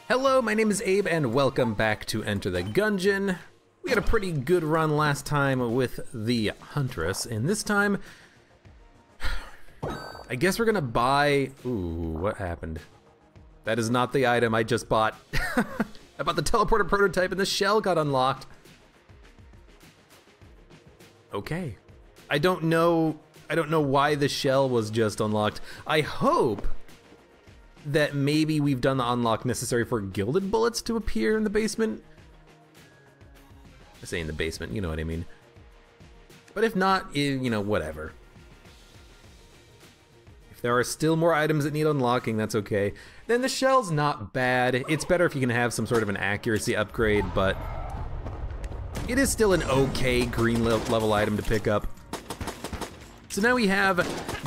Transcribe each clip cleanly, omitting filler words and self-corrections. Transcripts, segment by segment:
Hello, my name is Abe and welcome back to Enter the Gungeon. We had a pretty good run last time with the Huntress, and this time, I guess we're gonna buy... Ooh, what happened? That is not the item I just bought. I bought the teleporter prototype and the shell got unlocked. Okay. I don't know why the shell was just unlocked. I hope that maybe we've done the unlock necessary for gilded bullets to appear in the basement. I say in the basement, you know what I mean. But if not, you know, whatever. If there are still more items that need unlocking, that's okay. Then the shell's not bad. It's better if you can have some sort of an accuracy upgrade, but it is still an okay green level item to pick up. So now we have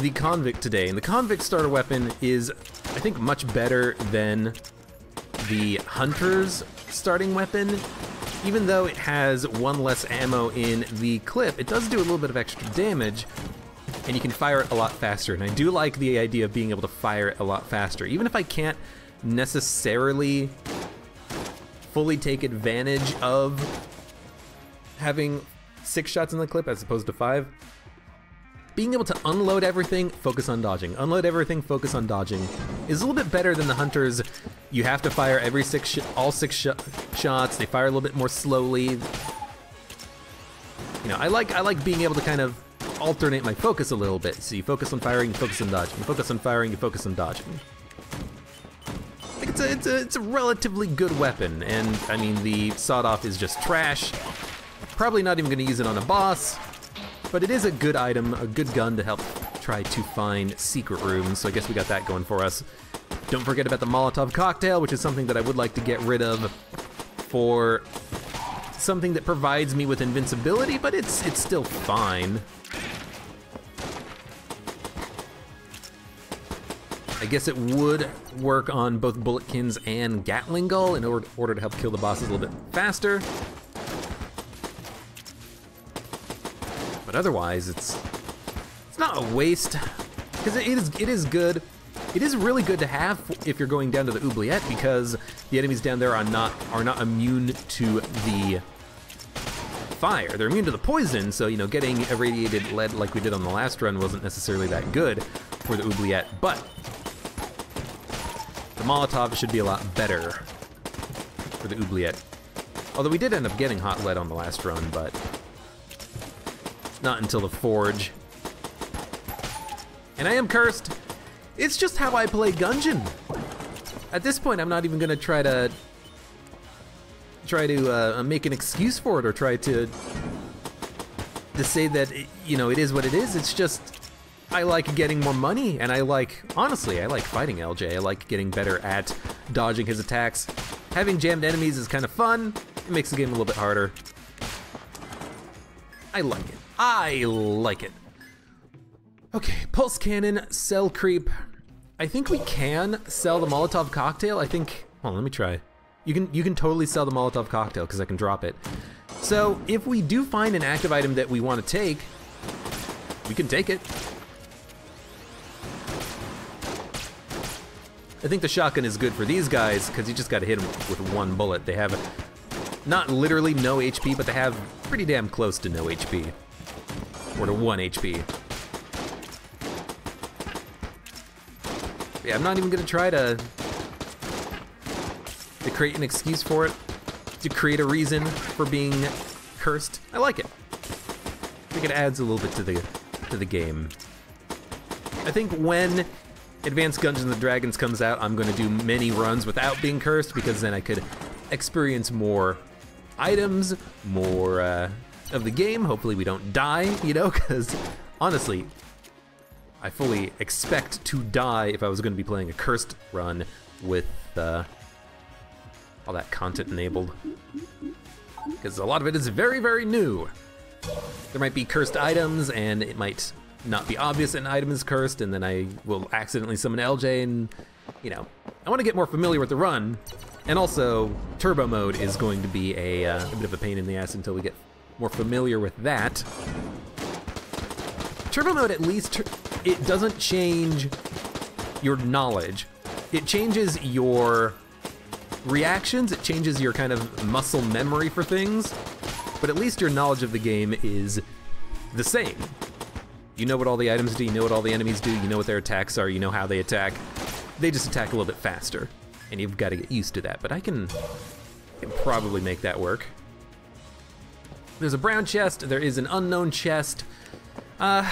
the Convict today, and the Convict starter weapon is, I think, much better than the Hunter's starting weapon. Even though it has one less ammo in the clip, it does do a little bit of extra damage, and you can fire it a lot faster. And I do like the idea of being able to fire it a lot faster. Even if I can't necessarily fully take advantage of having 6 shots in the clip as opposed to 5, being able to unload everything, focus on dodging. Unload everything, focus on dodging is a little bit better than the Hunters. You have to fire every all six shots. They fire a little bit more slowly. You know, I like being able to kind of alternate my focus a little bit. So you focus on firing, you focus on dodging. You focus on firing, you focus on dodging. I think it's a relatively good weapon, and I mean the sawed-off is just trash. Probably not even going to use it on a boss. But it is a good item, a good gun to help try to find secret rooms, so I guess we got that going for us. Don't forget about the Molotov cocktail, which is something that I would like to get rid of for something that provides me with invincibility, but it's still fine. I guess it would work on both Bulletkins and Gatling Gun in order to help kill the bosses a little bit faster. But otherwise, it's not a waste, because it is good. It is really good to have if you're going down to the oubliette, because the enemies down there are not immune to the fire. They're immune to the poison, so you know, getting irradiated lead like we did on the last run wasn't necessarily that good for the oubliette. But the Molotov should be a lot better for the oubliette. Although we did end up getting hot lead on the last run, but not until the forge. And I am cursed. It's just how I play Gungeon. At this point, I'm not even gonna try to make an excuse for it or try to say that you know, it is what it is. It's just I like getting more money, and honestly, I like fighting LJ. I like getting better at dodging his attacks. Having jammed enemies is kind of fun. It makes the game a little bit harder. I like it. I like it. Okay, pulse cannon, cell creep. I think we can sell the Molotov cocktail. I think, hold on, let me try. You can totally sell the Molotov cocktail because I can drop it. So if we do find an active item that we want to take, we can take it. I think the shotgun is good for these guys because you just got to hit them with one bullet. They have not literally no HP, but they have pretty damn close to no HP. Or to 1 HP. Yeah, I'm not even gonna try to create an excuse for it, to create a reason for being cursed. I like it. I think it adds a little bit to the game. I think when Advanced Dungeons and Dragons comes out, I'm gonna do many runs without being cursed, because then I could experience more items, more of the game. Hopefully we don't die, you know, because honestly, I fully expect to die if I was going to be playing a cursed run with all that content enabled, because a lot of it is very, very new. There might be cursed items, and it might not be obvious an item is cursed, and then I will accidentally summon LJ, and you know, I want to get more familiar with the run. And also, turbo mode is going to be a bit of a pain in the ass until we get more familiar with that. Turbo mode, at least, it doesn't change your knowledge. It changes your reactions, it changes your kind of muscle memory for things, but at least your knowledge of the game is the same. You know what all the items do, you know what all the enemies do, you know what their attacks are, you know how they attack. They just attack a little bit faster, and you've got to get used to that, but I can probably make that work. There's a brown chest, there is an unknown chest. And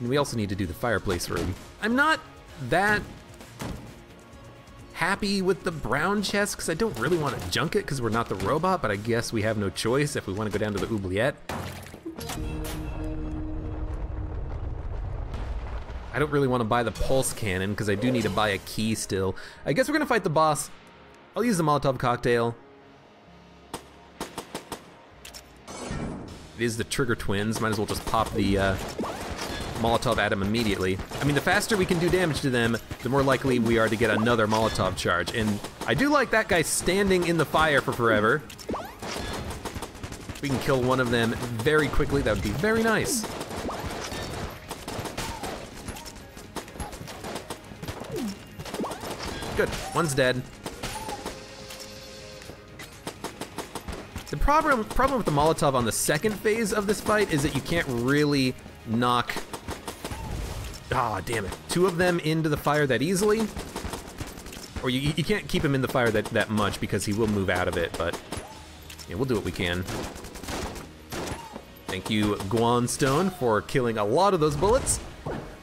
we also need to do the fireplace room. I'm not that happy with the brown chest because I don't really want to junk it because we're not the robot, but I guess we have no choice if we want to go down to the oubliette. I don't really want to buy the pulse cannon because I do need to buy a key still. I guess we're gonna fight the boss. I'll use the Molotov cocktail. It is the Trigger Twins. Might as well just pop the Molotov at them immediately. I mean, the faster we can do damage to them, the more likely we are to get another Molotov charge. And I do like that guy standing in the fire for forever. If we can kill one of them very quickly, that would be very nice. Good, one's dead. The problem with the Molotov on the second phase of this fight is that you can't really knock, damn it, two of them into the fire that easily. Or you can't keep him in the fire that much because he will move out of it, but yeah, we'll do what we can. Thank you, Guanstone, for killing a lot of those bullets.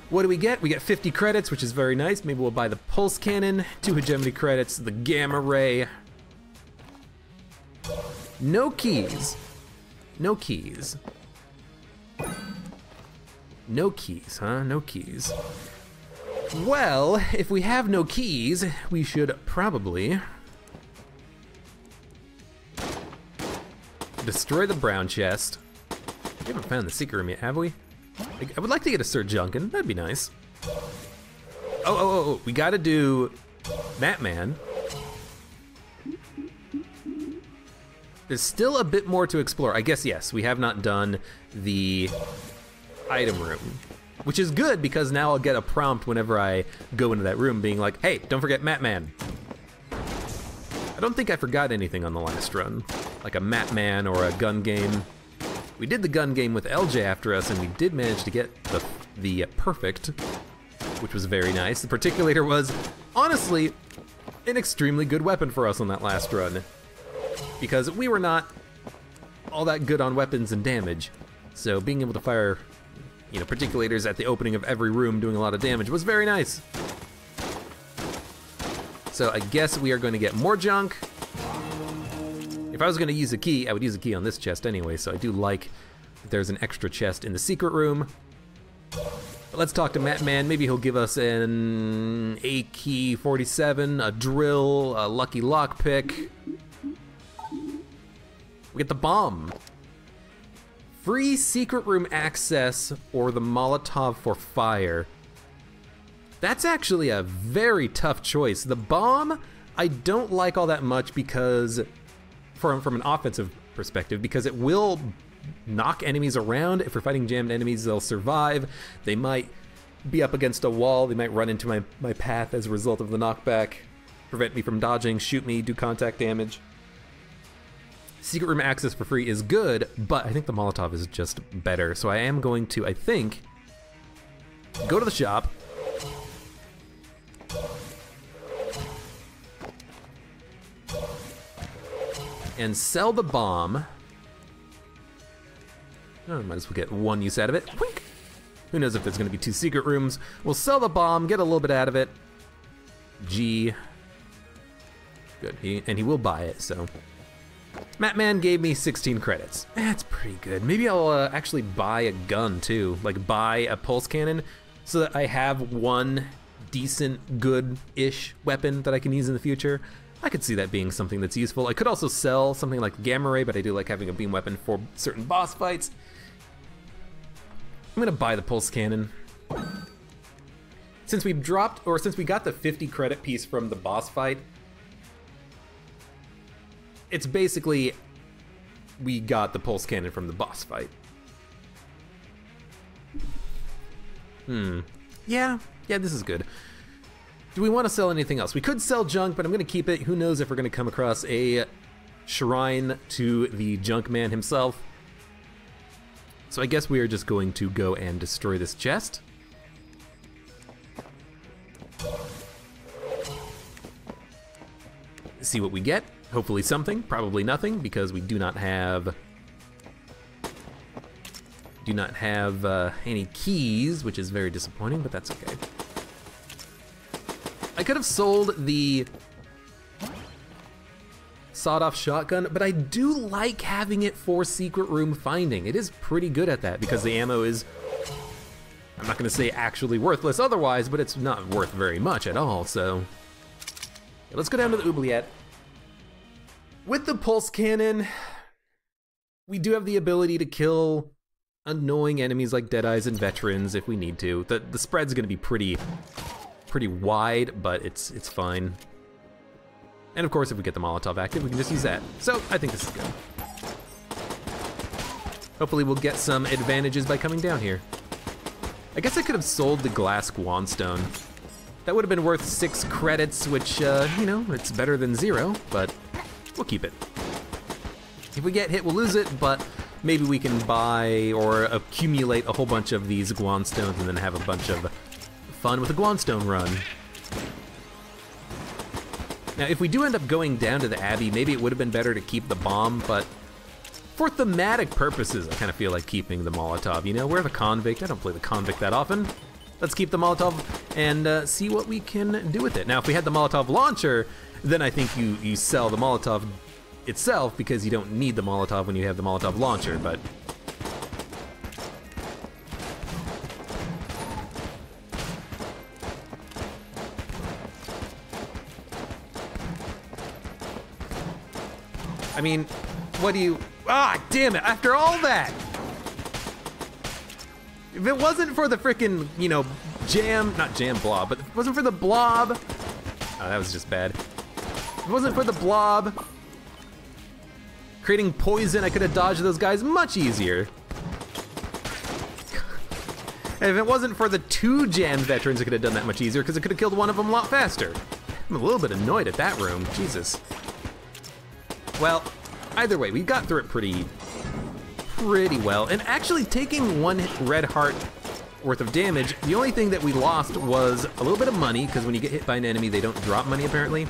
What do we get? We get 50 credits, which is very nice. Maybe we'll buy the pulse cannon, 2 hegemony credits, the gamma ray. No keys. No keys. No keys, huh? No keys. Well, if we have no keys, we should probably destroy the brown chest. We haven't found the secret room yet, have we? I would like to get a Sir Junkin, that'd be nice. Oh, we gotta do Batman. There's still a bit more to explore. I guess, yes, we have not done the item room, which is good because now I'll get a prompt whenever I go into that room being like, hey, don't forget Matman. I don't think I forgot anything on the last run, like a Matman or a gun game. We did the gun game with LJ after us, and we did manage to get the perfect, which was very nice. The Particulator was, honestly, an extremely good weapon for us on that last run, because we were not all that good on weapons and damage. So being able to fire, Particulators at the opening of every room doing a lot of damage was very nice. So I guess we are going to get more junk. If I was going to use a key, I would use a key on this chest anyway, so I do like that there's an extra chest in the secret room. But let's talk to Matman. Maybe he'll give us an AK-47, a drill, a lucky lockpick. We get the bomb. Free secret room access or the Molotov for fire. That's actually a very tough choice. The bomb, I don't like all that much because, from an offensive perspective, because it will knock enemies around. If we're fighting jammed enemies, they'll survive. They might be up against a wall. They might run into my path as a result of the knockback, prevent me from dodging, shoot me, do contact damage. Secret room access for free is good, but I think the Molotov is just better. So I am going to, I think, go to the shop. And sell the bomb. Oh, might as well get one use out of it. Wink. Who knows if there's gonna be 2 secret rooms. We'll sell the bomb, get a little bit out of it. G. Good, and he will buy it, so. Matman gave me 16 credits. That's pretty good. Maybe I'll actually buy a gun too. Like buy a pulse cannon so that I have one decent, good-ish weapon that I can use in the future. I could see that being something that's useful. I could also sell something like Gamma Ray, but I do like having a beam weapon for certain boss fights. I'm gonna buy the pulse cannon. Since we got the 50 credit piece from the boss fight, it's basically, we got the pulse cannon from the boss fight. Yeah, this is good. Do we want to sell anything else? We could sell junk, but I'm going to keep it. Who knows if we're going to come across a shrine to the junk man himself. So I guess we are just going to go and destroy this chest. See what we get. Hopefully something, probably nothing, because we do not have any keys, which is very disappointing, but that's okay. I could have sold the sawed-off shotgun, but I do like having it for secret room finding. It is pretty good at that because the ammo is, I'm not gonna say actually worthless otherwise, but it's not worth very much at all, so. Yeah, let's go down to the oubliette. With the pulse cannon, we do have the ability to kill annoying enemies like Deadeyes and veterans if we need to. The spread's gonna be pretty wide, but it's fine. And of course, if we get the Molotov active, we can just use that. So I think this is good. Hopefully we'll get some advantages by coming down here. I guess I could have sold the glass Guanstone. That would have been worth 6 credits, which, you know, it's better than 0, but we'll keep it. If we get hit, we'll lose it, but maybe we can buy or accumulate a whole bunch of these Guanstones and then have a bunch of fun with a Guanstone run. Now, if we do end up going down to the Abbey, maybe it would have been better to keep the bomb, but for thematic purposes, I kind of feel like keeping the Molotov. You know, we're the convict. I don't play the convict that often. Let's keep the Molotov and see what we can do with it. Now, if we had the Molotov launcher, then I think you sell the Molotov itself because you don't need the Molotov when you have the Molotov launcher, but I mean, what do you... Ah, damn it, after all that! If it wasn't for the frickin', you know, not jam blob, but if it wasn't for the blob... Oh, that was just bad. If it wasn't for the blob creating poison, I could have dodged those guys much easier. And if it wasn't for the 2 jammed veterans, I could have done that much easier because I could have killed one of them a lot faster. I'm a little bit annoyed at that room, Jesus. Well, either way, we got through it pretty well. And actually taking 1 red heart worth of damage, the only thing that we lost was a little bit of money, because when you get hit by an enemy, they don't drop money apparently.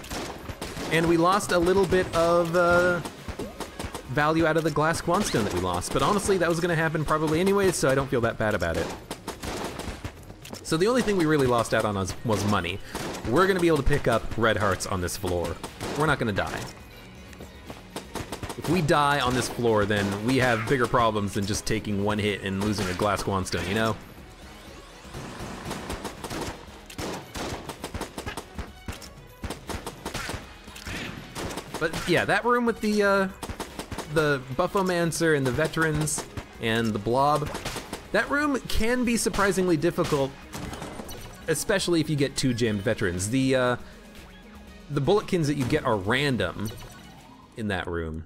And we lost a little bit of value out of the glass Guanstone that we lost. But honestly, that was gonna happen probably anyways, so I don't feel that bad about it. So the only thing we really lost out on was money. We're gonna be able to pick up red hearts on this floor. We're not gonna die. If we die on this floor, then we have bigger problems than just taking 1 hit and losing a glass Guanstone, you know? But yeah, that room with the Buffomancer and the veterans and the blob, that room can be surprisingly difficult, especially if you get 2 jammed veterans. The bulletkins that you get are random in that room,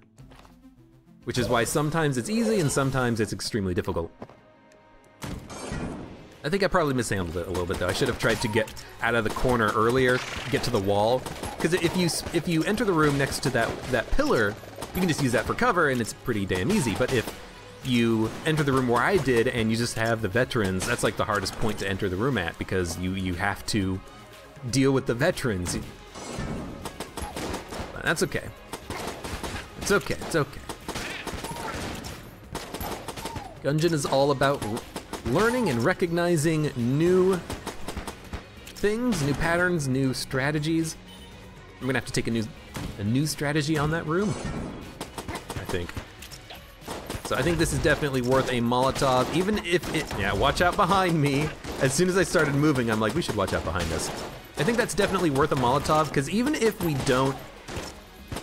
which is why sometimes it's easy and sometimes it's extremely difficult. I think I probably mishandled it a little bit though. I should have tried to get out of the corner earlier, get to the wall, because if you enter the room next to that pillar, you can just use that for cover and it's pretty damn easy. But if you enter the room where I did and you just have the veterans, that's like the hardest point to enter the room at, because you have to deal with the veterans. But that's okay. It's okay, it's okay. Gungeon is all about learning and recognizing new things, new patterns, new strategies. I'm gonna have to take a new strategy on that room, I think. So I think this is definitely worth a Molotov, even if it, yeah, watch out behind me. As soon as I started moving, I'm like, we should watch out behind us. I think that's definitely worth a Molotov, because even if we don't,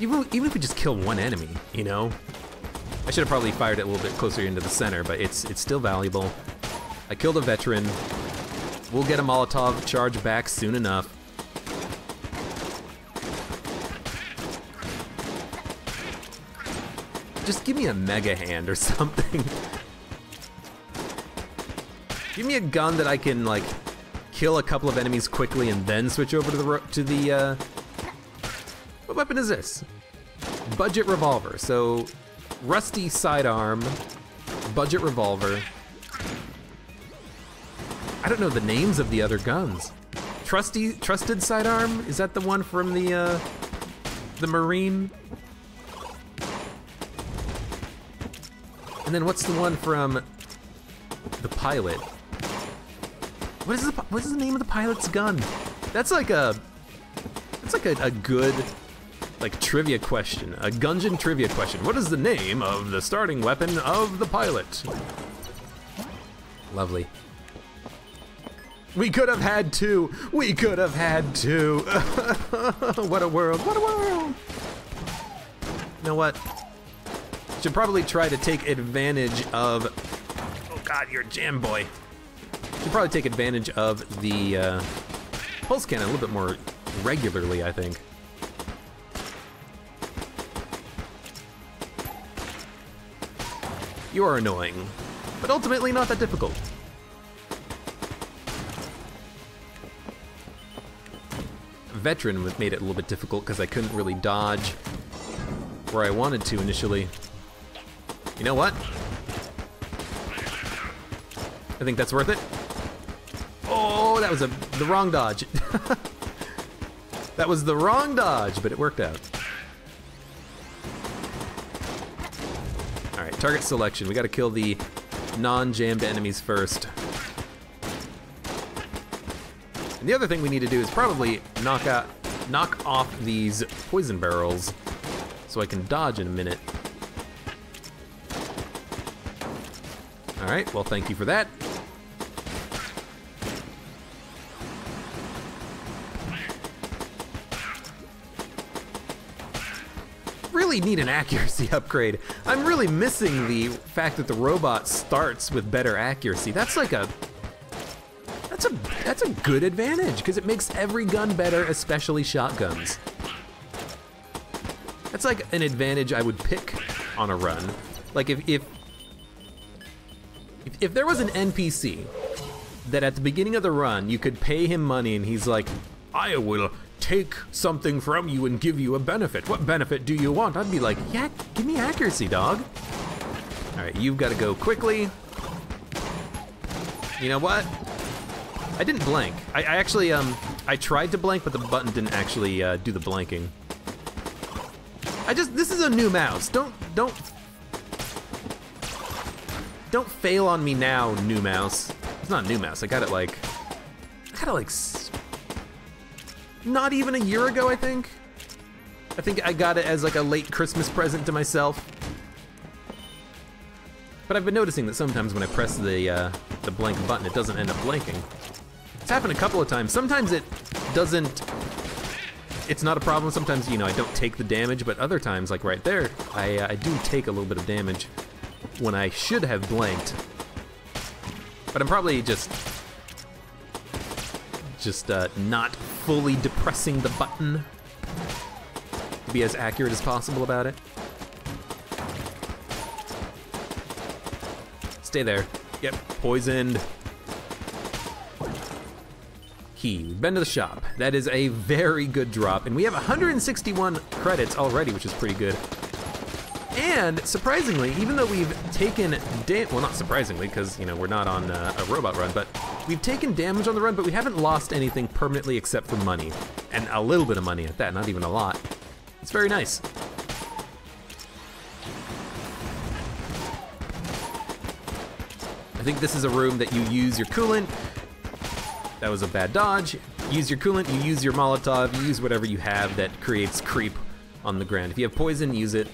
even if we just kill 1 enemy, you know? I should have probably fired it a little bit closer into the center, but it's still valuable. I killed a veteran. We'll get a Molotov charge back soon enough. Just give me a mega hand or something. Give me a gun that I can, like, kill a couple of enemies quickly and then switch over to the what weapon is this? Budget revolver. So rusty sidearm, budget revolver. I don't know the names of the other guns. Trusted sidearm? Is that the one from the Marine? And then what's the one from the pilot? What is the name of the pilot's gun? That's like a good like trivia question, a Gungeon trivia question. What is the name of the starting weapon of the pilot? Lovely. We could have had two. We could have had two. What a world. What a world. You know what? Should probably try to take advantage of. Oh God, you're a jam boy. Should probably take advantage of the pulse cannon a little bit more regularly, I think. You are annoying, but ultimately not that difficult. Veteran made it a little bit difficult because I couldn't really dodge where I wanted to initially. You know what? I think that's worth it. Oh, that was the wrong dodge. That was the wrong dodge, but it worked out. All right, target selection. We got to kill the non-jammed enemies first. And the other thing we need to do is probably knock off these poison barrels so I can dodge in a minute. All right, well, thank you for that. Really need an accuracy upgrade. I'm really missing the fact that the robot starts with better accuracy. That's like a good advantage because it makes every gun better, especially shotguns. That's like an advantage I would pick on a run. Like if there was an NPC that at the beginning of the run you could pay him money and he's like, I will take something from you and give you a benefit. What benefit do you want? I'd be like, yeah, give me accuracy, dog. All right, you've got to go quickly. You know what? I didn't blank. I actually, I tried to blank, but the button didn't actually do the blanking. This is a new mouse. Don't fail on me now, new mouse. It's not a new mouse. I got it like not even a year ago, I think. I think I got it as like a late Christmas present to myself. But I've been noticing that sometimes when I press the blank button, it doesn't end up blanking. It's happened a couple of times. Sometimes it doesn't, it's not a problem. Sometimes, you know, I don't take the damage, but other times, like right there, I do take a little bit of damage when I should have blanked. But I'm probably just not fully depressing the button to be as accurate as possible about it. Stay there. Yep, poisoned. Key. We've been to the shop. That is a very good drop, and we have 161 credits already, which is pretty good. And surprisingly, even though we've taken well, not surprisingly, because you know we're not on a robot run, but we've taken damage on the run, but we haven't lost anything permanently except for money, and a little bit of money at that, not even a lot. It's very nice. I think this is a room that you use your coolant. That was a bad dodge. Use your coolant, you use your Molotov, you use whatever you have that creates creep on the ground. If you have poison, use it.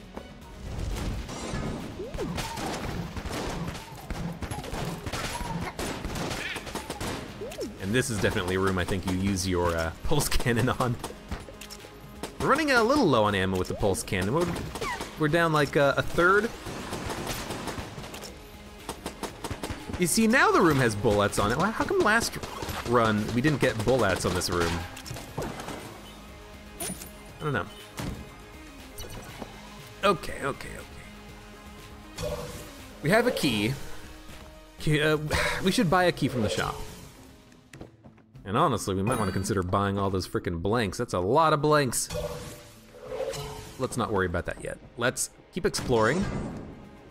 And this is definitely a room I think you use your pulse cannon on. We're running a little low on ammo with the pulse cannon. We're down like a third. You see, now the room has bullets on it. How come last run we didn't get bullets on this room? I don't know. Okay. We have a key. We should buy a key from the shop. And honestly, we might want to consider buying all those frickin' blanks. That's a lot of blanks. Let's not worry about that yet. Let's keep exploring,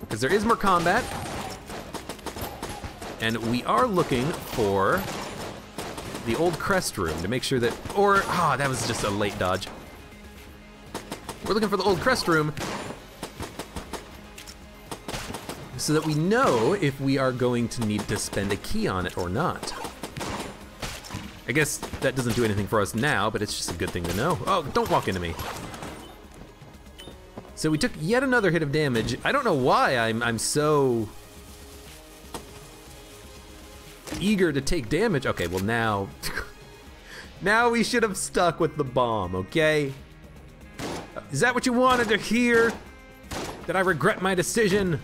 because there is more combat. And we are looking for the old crest room to make sure that, that was just a late dodge. We're looking for the old crest room so that we know if we are going to need to spend a key on it or not. I guess that doesn't do anything for us now, but it's just a good thing to know. Oh, don't walk into me. So we took yet another hit of damage. I don't know why I'm so eager to take damage. Okay, well now, now we should have stuck with the bomb, okay? Is that what you wanted to hear? Did I regret my decision?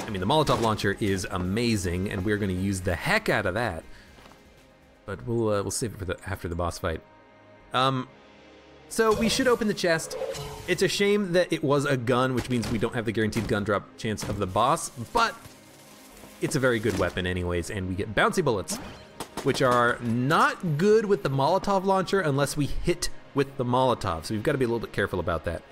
I mean, the Molotov launcher is amazing, and we're gonna use the heck out of that. But we'll save it for after the boss fight. So we should open the chest. It's a shame that it was a gun, which means we don't have the guaranteed gun drop chance of the boss, but it's a very good weapon anyways, and we get bouncy bullets, which are not good with the Molotov launcher unless we hit with the Molotov, so we've got to be a little bit careful about that.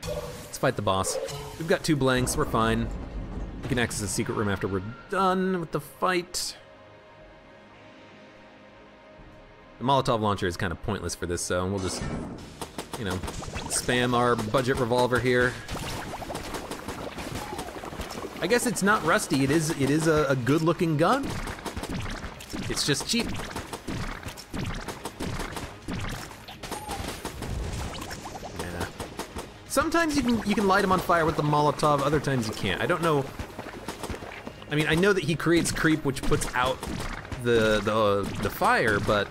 Let's fight the boss. We've got 2 blanks, we're fine. We can access the secret room after we're done with the fight. The Molotov launcher is kind of pointless for this, so we'll just, you know, spam our budget revolver here. I guess it's not rusty. It is a good-looking gun. It's just cheap. Yeah. Sometimes you can light him on fire with the Molotov. Other times you can't. I don't know. I mean, I know that he creates creep, which puts out the fire, but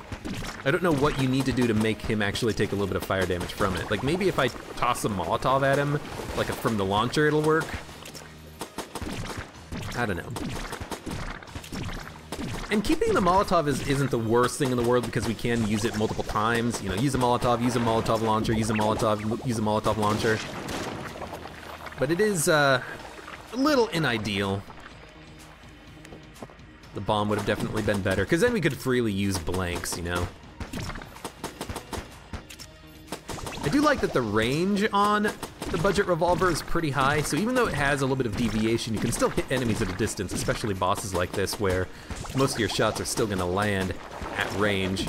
I don't know what you need to do to make him actually take a little bit of fire damage from it. Like maybe if I toss a Molotov at him, like from the launcher, it'll work. I don't know. And keeping the Molotov isn't the worst thing in the world because we can use it multiple times. You know, use a Molotov launcher, use a Molotov launcher. But it is a little unideal. The bomb would have definitely been better, because then we could freely use blanks, you know? I do like that the range on the budget revolver is pretty high, so even though it has a little bit of deviation, you can still hit enemies at a distance, especially bosses like this, where most of your shots are still gonna land at range.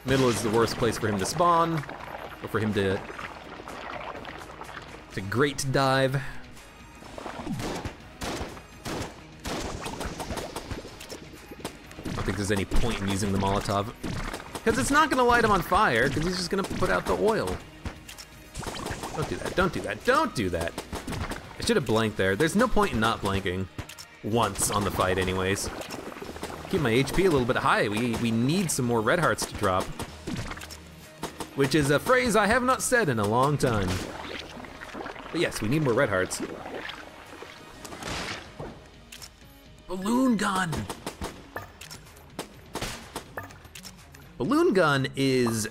Middle is the worst place for him to spawn, or for him to great dive. I don't think there's any point in using the Molotov, because it's not gonna light him on fire, because he's just gonna put out the oil. Don't do that, don't do that, don't do that. I should have blanked there. There's no point in not blanking once on the fight anyways. Keep my HP a little bit high. We need some more red hearts to drop, which is a phrase I have not said in a long time. But yes, we need more red hearts. Balloon gun! Balloon gun is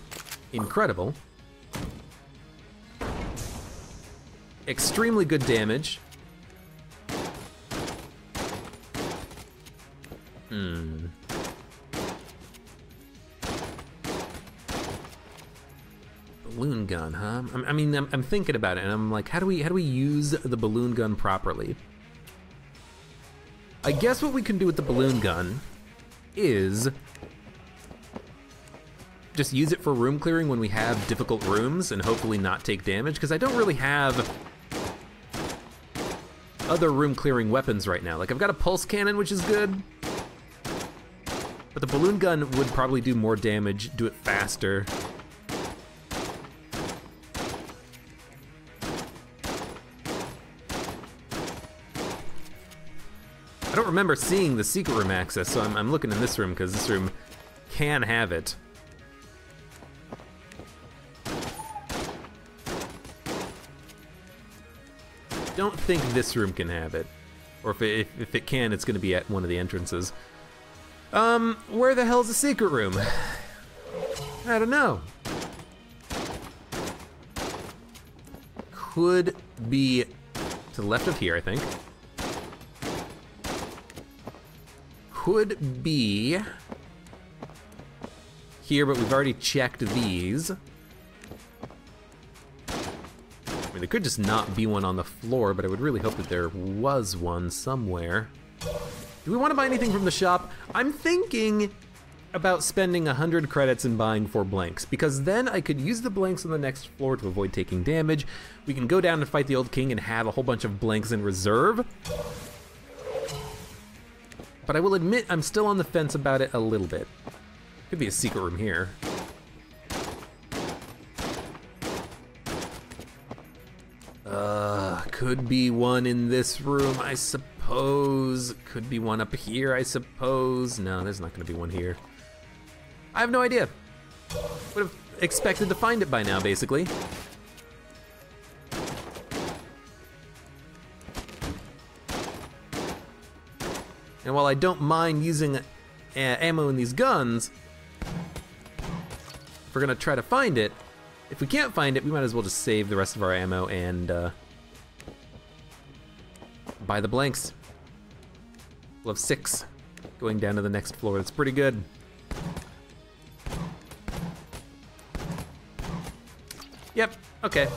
incredible. Extremely good damage. Balloon gun, huh? I mean, I'm thinking about it, and I'm like, how do we use the balloon gun properly? I guess what we can do with the balloon gun is just use it for room clearing when we have difficult rooms and hopefully not take damage, because I don't really have other room clearing weapons right now. Like, I've got a pulse cannon, which is good, but the balloon gun would probably do more damage, do it faster. I don't remember seeing the secret room access, so I'm looking in this room because this room can have it. Don't think this room can have it, or if it can, it's going to be at one of the entrances. Where the hell's the secret room? I don't know. Could be to the left of here, I think. could be here, but we've already checked these. I mean, there could just not be one on the floor, but I would really hope that there was one somewhere. Do we want to buy anything from the shop? I'm thinking about spending 100 credits and buying 4 blanks, because then I could use the blanks on the next floor to avoid taking damage. We can go down and fight the Old King and have a whole bunch of blanks in reserve. But I will admit I'm still on the fence about it a little bit. Could be a secret room here. Could be one in this room, I suppose. Could be one up here, I suppose. No, there's not gonna be one here. I have no idea. Would have expected to find it by now, basically. And while I don't mind using ammo in these guns, if we're gonna try to find it, if we can't find it, we might as well just save the rest of our ammo and buy the blanks. We'll have 6 going down to the next floor. That's pretty good. Yep, okay.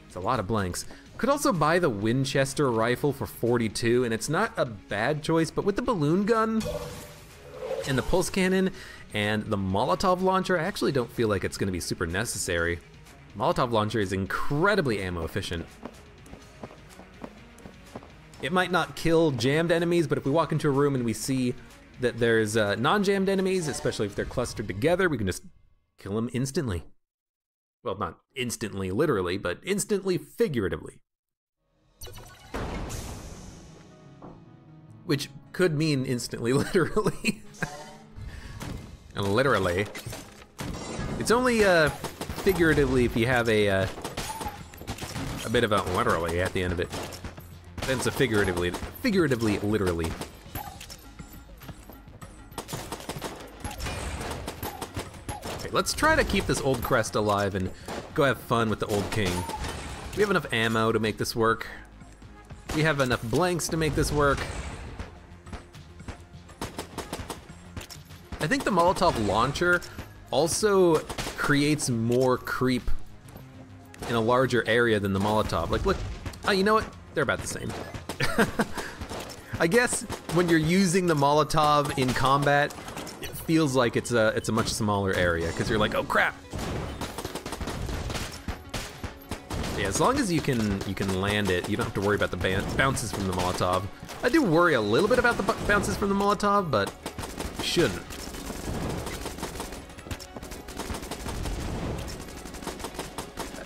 It's a lot of blanks. Could also buy the Winchester rifle for 42, and it's not a bad choice, but with the balloon gun and the pulse cannon and the Molotov launcher, I actually don't feel like it's gonna be super necessary. Molotov launcher is incredibly ammo efficient. It might not kill jammed enemies, but if we walk into a room and we see that there's non-jammed enemies, especially if they're clustered together, we can just kill them instantly. Well, not instantly literally, but instantly figuratively. Which could mean instantly literally. And literally. It's only figuratively if you have a bit of a literally at the end of it. Then it's a figuratively literally. Okay, let's try to keep this old crest alive and go have fun with the Old King. We have enough ammo to make this work. We have enough blanks to make this work. I think the Molotov launcher also creates more creep in a larger area than the Molotov. Like, look, oh, you know what? They're about the same. I guess when you're using the Molotov in combat, it feels like it's a much smaller area because you're like, oh crap. Yeah, as long as you can land it, you don't have to worry about the bounces from the Molotov. I do worry a little bit about the bounces from the Molotov, but shouldn't.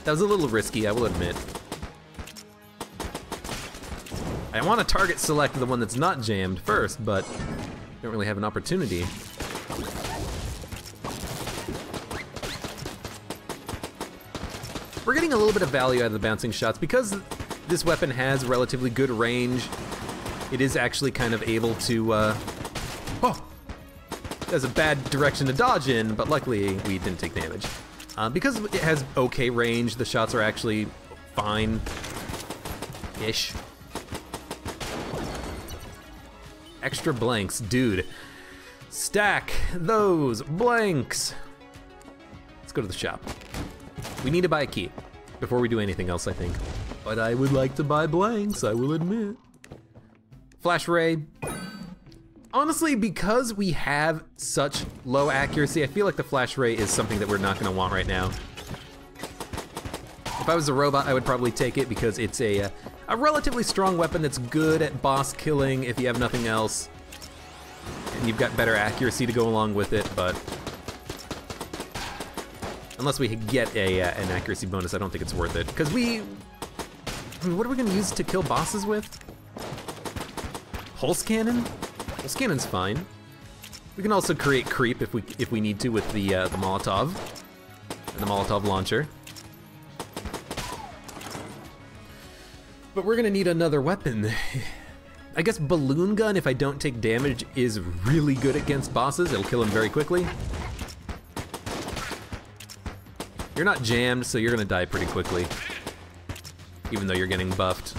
That was a little risky, I will admit. I want to target select the one that's not jammed first, but don't really have an opportunity. We're getting a little bit of value out of the bouncing shots because this weapon has relatively good range. It is actually kind of able to, oh! That's a bad direction to dodge in, but luckily we didn't take damage. Because it has okay range, the shots are actually fine-ish. Extra blanks, dude. Stack those blanks. Let's go to the shop. We need to buy a key before we do anything else, I think. But I would like to buy blanks, I will admit. Flash ray. Honestly, because we have such low accuracy, I feel like the flash ray is something that we're not gonna want right now. If I was a robot, I would probably take it because it's a relatively strong weapon that's good at boss killing if you have nothing else. And you've got better accuracy to go along with it, but unless we get an accuracy bonus, I don't think it's worth it. Because I mean, what are we gonna use to kill bosses with? Pulse cannon? Pulse cannon's fine. We can also create creep if we need to with the Molotov and the Molotov launcher. But we're gonna need another weapon. I guess balloon gun, if I don't take damage, is really good against bosses. It'll kill them very quickly. You're not jammed, so you're gonna die pretty quickly, even though you're getting buffed.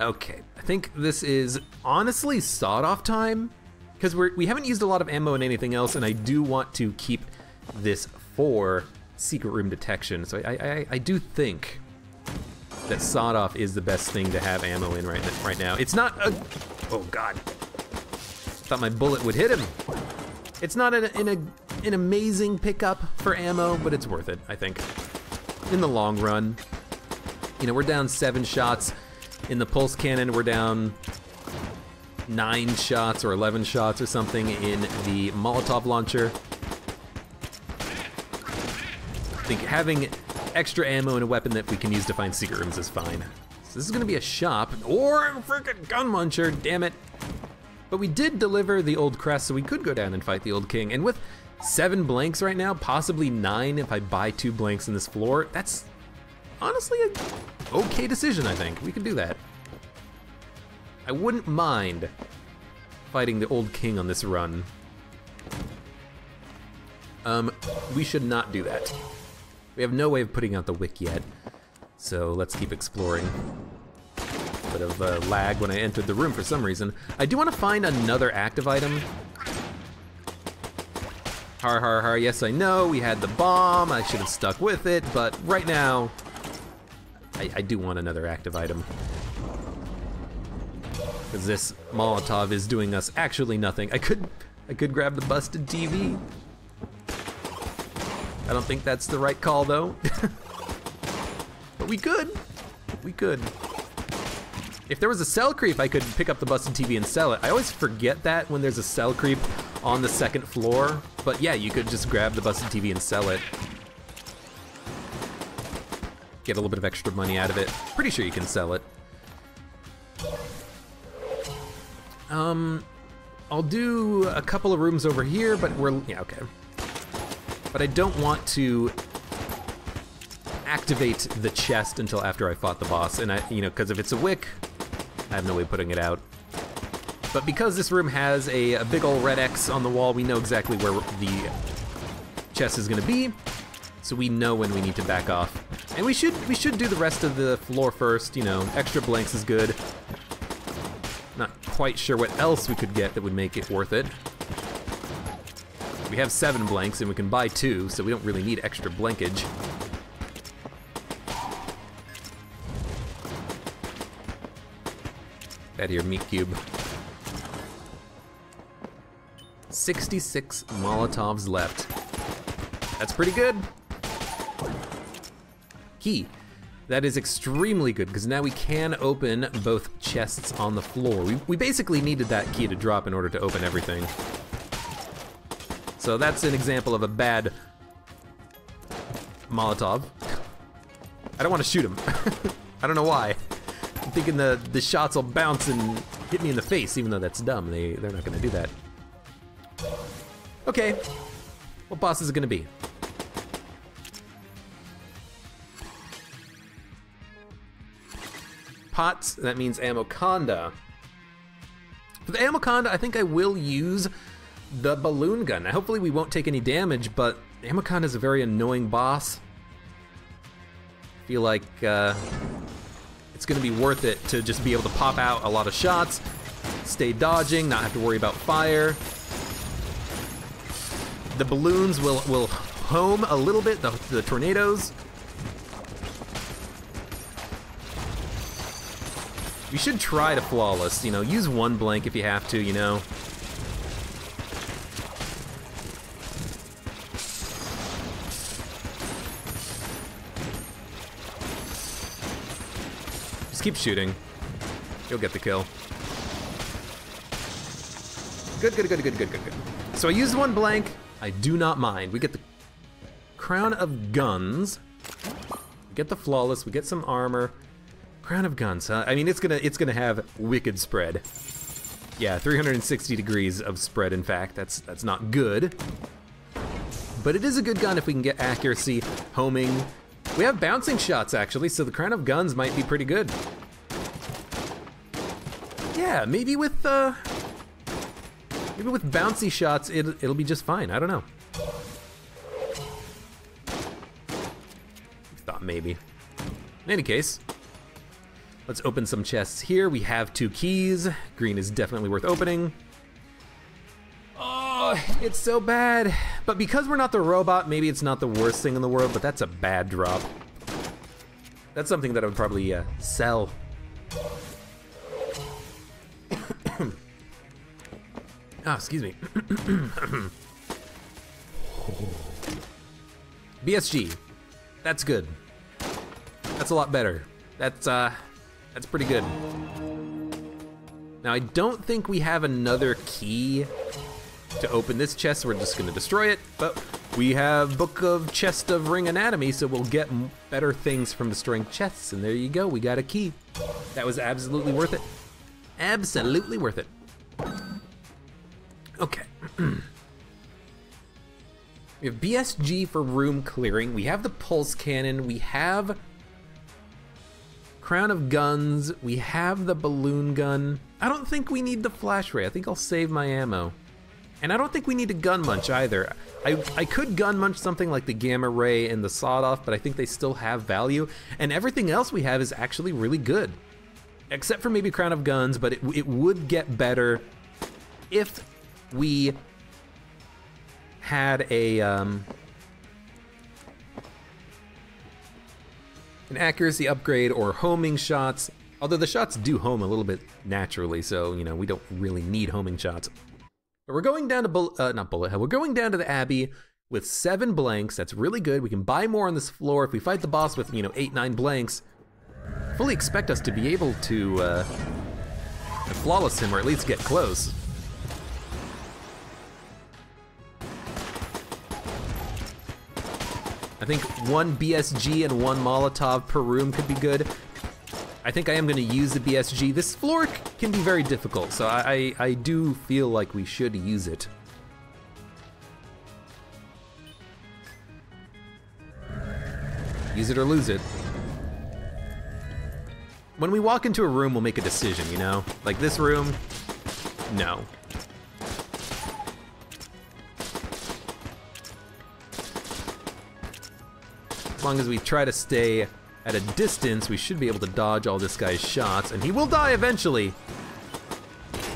Okay, I think this is honestly sawed-off time, because we haven't used a lot of ammo and anything else, and I do want to keep this for secret room detection. So I do think that sawed-off is the best thing to have ammo in right now. It's not a... Oh God. Thought my bullet would hit him. It's not an amazing pickup for ammo, but it's worth it, I think. In the long run. You know, we're down 7 shots. In the pulse cannon, we're down 9 shots or 11 shots or something in the Molotov launcher. I think having extra ammo and a weapon that we can use to find secret rooms is fine. So this is gonna be a shop, or a freaking gun muncher, damn it. But we did deliver the old crest, so we could go down and fight the old king. And with 7 blanks right now, possibly 9 if I buy 2 blanks in this floor, that's honestly an okay decision, I think. We can do that. I wouldn't mind fighting the old king on this run. We should not do that. We have no way of putting out the wick yet, so let's keep exploring. Bit of lag when I entered the room for some reason. I do want to find another active item. Har har har, yes I know, we had the bomb, I should have stuck with it, but right now, I do want another active item. Because this Molotov is doing us actually nothing. I could grab the busted TV. I don't think that's the right call though. But we could. We could. If there was a cell creep, I could pick up the busted TV and sell it. I always forget that when there's a cell creep on the 2nd floor. But yeah, you could just grab the busted TV and sell it. Get a little bit of extra money out of it. Pretty sure you can sell it. I'll do a couple of rooms over here, but yeah, okay. But I don't want to activate the chest until after I fought the boss, and because if it's a wick, I have no way of putting it out. But because this room has a big old red X on the wall, we know exactly where the chest is gonna be, so we know when we need to back off. And we should do the rest of the floor first, extra blanks is good. Not quite sure what else we could get that would make it worth it. We have 7 blanks and we can buy 2, so we don't really need extra blankage. Out here, meat cube. 66 Molotovs left. That's pretty good. Key. That is extremely good, because now we can open both chests on the floor. We basically needed that key to drop in order to open everything. So that's an example of a bad Molotov. I don't want to shoot him. I don't know why. I'm thinking the shots will bounce and hit me in the face, even though that's dumb. They're not going to do that. Okay, what boss is it going to be? Pots, that means Amoconda. For the Amoconda, I think I will use the balloon gun. Now, hopefully we won't take any damage, but Amoconda is a very annoying boss. I feel like it's gonna be worth it to just be able to pop out a lot of shots, stay dodging, not have to worry about fire. The balloons will home a little bit, the tornadoes. You should try to flawless, use 1 blank if you have to, Just keep shooting. You'll get the kill. Good, good, good, good, good, good, good. So I used 1 blank. I do not mind. We get the Crown of Guns. We get the flawless. We get some armor. Crown of Guns, huh? I mean, it's gonna have wicked spread. Yeah, 360 degrees of spread. In fact, that's not good. But it is a good gun if we can get accuracy, homing. We have bouncing shots actually, so the Crown of Guns might be pretty good. Yeah, maybe with bouncy shots, it'll be just fine. I don't know. Thought maybe. In any case. Let's open some chests here. We have 2 keys. Green is definitely worth opening. Oh, it's so bad. But because we're not the robot, maybe it's not the worst thing in the world, but that's a bad drop. That's something that I would probably sell. Ah, excuse me. BSG. That's good. That's a lot better. That's pretty good. Now, I don't think we have another key to open this chest, so we're just gonna destroy it, but we have Book of Chest of Ring Anatomy, so we'll get better things from destroying chests, and there you go, we got a key. That was absolutely worth it. Absolutely worth it. Okay. We have BSG for room clearing, we have the pulse cannon, we have Crown of Guns, we have the balloon gun. I don't think we need the flash ray, I think I'll save my ammo. And I don't think we need a gun munch either. I could gun munch something like the gamma ray and the sawed off, but I think they still have value. And everything else we have is actually really good. Except for maybe Crown of Guns, but it would get better if we had an accuracy upgrade or homing shots. Although the shots do home a little bit naturally, so you know we don't really need homing shots. But we're going down to not Bullet Hell. We're going down to the Abbey with 7 blanks. That's really good. We can buy more on this floor. If we fight the boss with 8, 9 blanks, fully expect us to be able to flawless him or at least get close. I think 1 BSG and 1 Molotov per room could be good. I think I am going to use the BSG. This floor can be very difficult, so I do feel like we should use it. Use it or lose it. When we walk into a room, we'll make a decision, you know? Like this room, no. As long as we try to stay at a distance, we should be able to dodge all this guy's shots, and he will die eventually.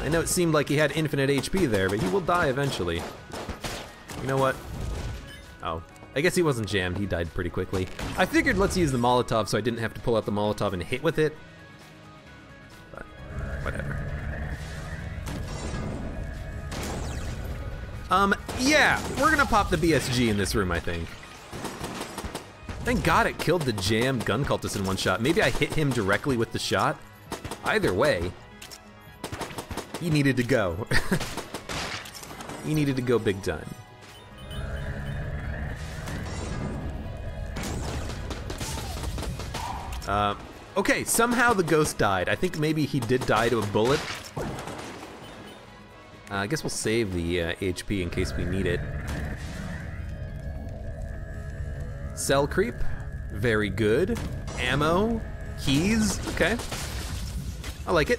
I know it seemed like he had infinite HP there, but he will die eventually. You know what? Oh, I guess he wasn't jammed, he died pretty quickly. I figured let's use the Molotov so I didn't have to pull out the Molotov and hit with it. But, whatever. Yeah, we're gonna pop the BSG in this room, I think. Thank God it killed the jammed gun cultist in one shot. Maybe I hit him directly with the shot. Either way, he needed to go. He needed to go big time. Okay, somehow the ghost died. I think maybe he did die to a bullet. I guess we'll save the HP in case we need it. Cell creep, very good. Ammo, keys, okay. I like it.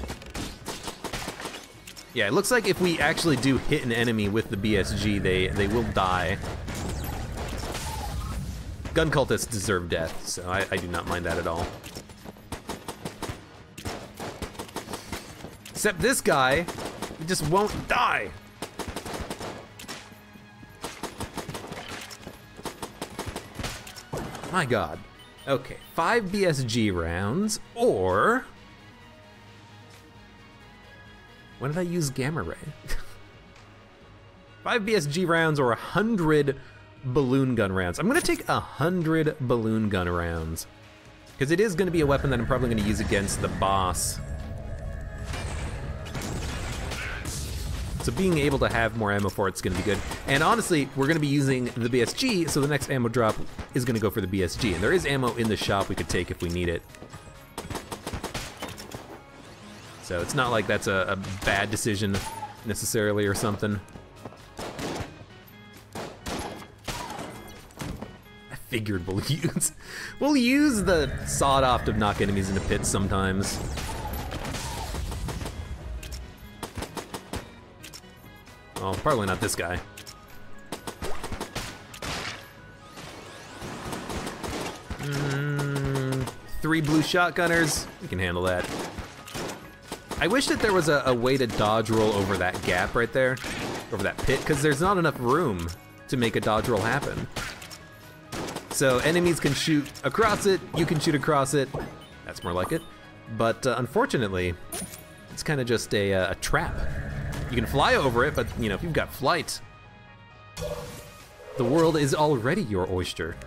Yeah, it looks like if we actually do hit an enemy with the BSG, they will die. Gun cultists deserve death, so I do not mind that at all. Except this guy, he just won't die. My God. Okay, 5 BSG rounds, or... When did I use Gamma Ray? 5 BSG rounds or 100 balloon gun rounds. I'm gonna take 100 balloon gun rounds, because it is gonna be a weapon that I'm probably gonna use against the boss. So being able to have more ammo for it's gonna be good. And honestly, we're gonna be using the BSG, so the next ammo drop is gonna go for the BSG. And there is ammo in the shop we could take if we need it. So it's not like that's a bad decision necessarily or something. I figured we'll use the sawed-off to knock enemies into pits sometimes. Oh, probably not this guy. 3 blue shotgunners. We can handle that. I wish that there was a way to dodge roll over that gap right there, over that pit, because there's not enough room to make a dodge roll happen. So enemies can shoot across it, you can shoot across it. That's more like it. But unfortunately, it's kind of just a trap. You can fly over it, but you know, if you've got flight, the world is already your oyster.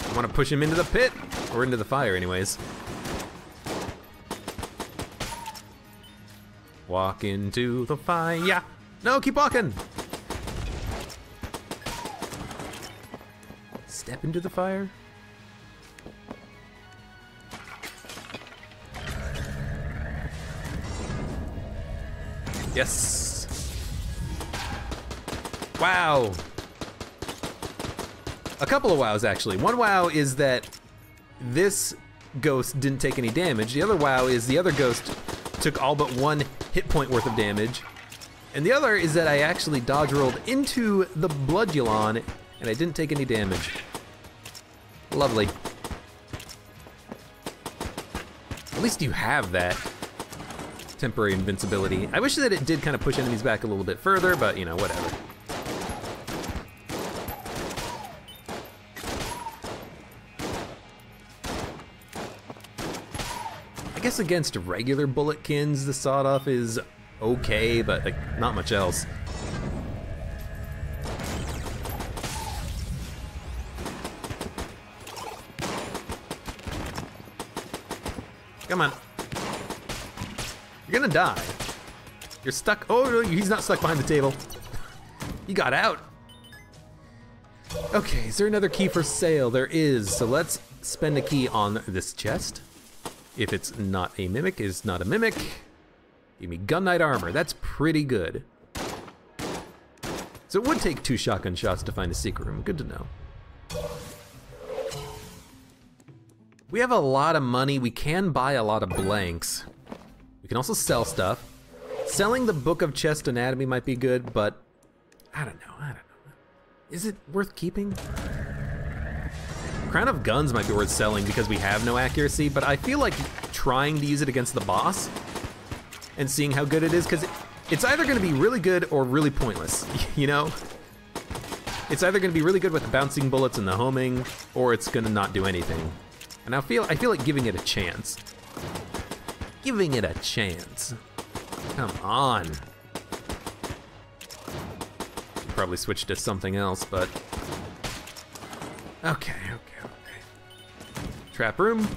I want to push him into the pit, or into the fire anyways. Walk into the fire. No, keep walking. Step into the fire. Yes. Wow. A couple of wows, actually. One wow is that this ghost didn't take any damage. The other wow is the other ghost took all but 1 hit point worth of damage. And the other is that I actually dodge rolled into the Bloodulon and I didn't take any damage. Lovely. At least you have that temporary invincibility. I wish that it did kind of push enemies back a little bit further, but you know, whatever. I guess against regular bulletkins, the sawed-off is okay, but like not much else. Come on. You're gonna die. You're stuck. Oh, no, he's not stuck behind the table. He got out. Okay, is there another key for sale? There is. So let's spend a key on this chest. If it's not a mimic, it's not a mimic. Give me gun knight armor. That's pretty good. So it would take 2 shotgun shots to find a secret room. Good to know. We have a lot of money. We can buy a lot of blanks. We can also sell stuff. Selling the Book of Chest Anatomy might be good, but I don't know. Is it worth keeping? Crown of Guns might be worth selling because we have no accuracy, but I feel like trying to use it against the boss and seeing how good it is, because it's either going to be really good or really pointless, you know? It's either going to be really good with the bouncing bullets and the homing, or it's going to not do anything. And I feel like giving it a chance. Giving it a chance. Come on. Probably switch to something else, but okay. Trap room.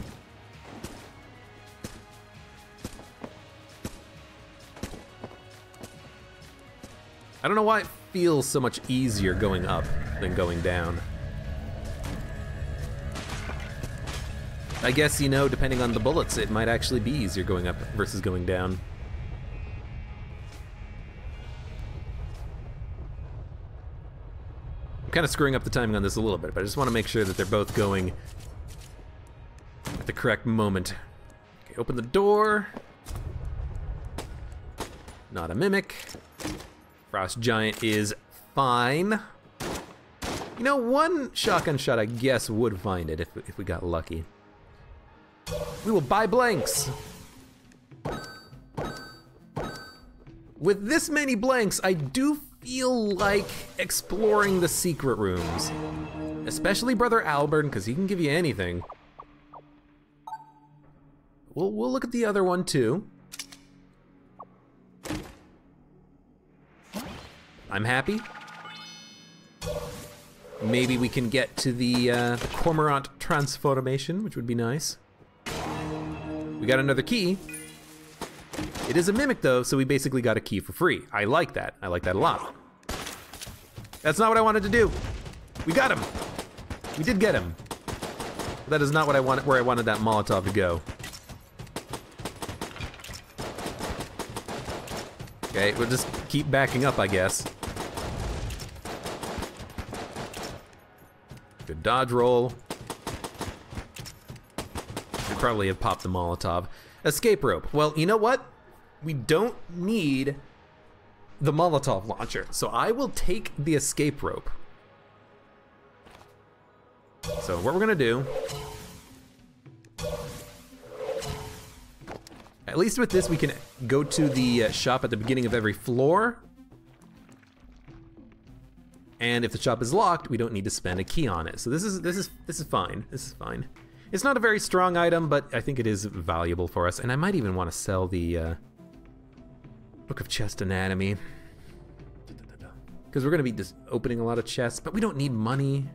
I don't know why it feels so much easier going up than going down. I guess, you know, depending on the bullets, it might actually be easier going up versus going down. I'm kind of screwing up the timing on this a little bit, but I just want to make sure that they're both going at the correct moment. Okay, open the door. Not a mimic. Frost Giant is fine. You know, 1 shotgun shot I guess would find it if we got lucky. We will buy blanks. With this many blanks, I do feel like exploring the secret rooms. Especially Brother Albert, because he can give you anything. We'll look at the other one too. I'm happy. Maybe we can get to the Cormorant transformation, which would be nice. We got another key. It is a mimic though, so we basically got a key for free. I like that. I like that a lot. That's not what I wanted to do. We got him. We did get him. But that is not what I wanted, where I wanted that Molotov to go. Okay, we'll just keep backing up, I guess. Good dodge roll. Should probably have popped the Molotov. Escape rope. Well, you know what? we don't need the Molotov launcher, so I will take the escape rope. So what we're gonna do, at least with this, we can go to the shop at the beginning of every floor. And if the shop is locked, we don't need to spend a key on it. So this is fine. This is fine. It's not a very strong item, but I think it is valuable for us. And I might even want to sell the Book of Chest Anatomy, because we're gonna be just opening a lot of chests, but we don't need money.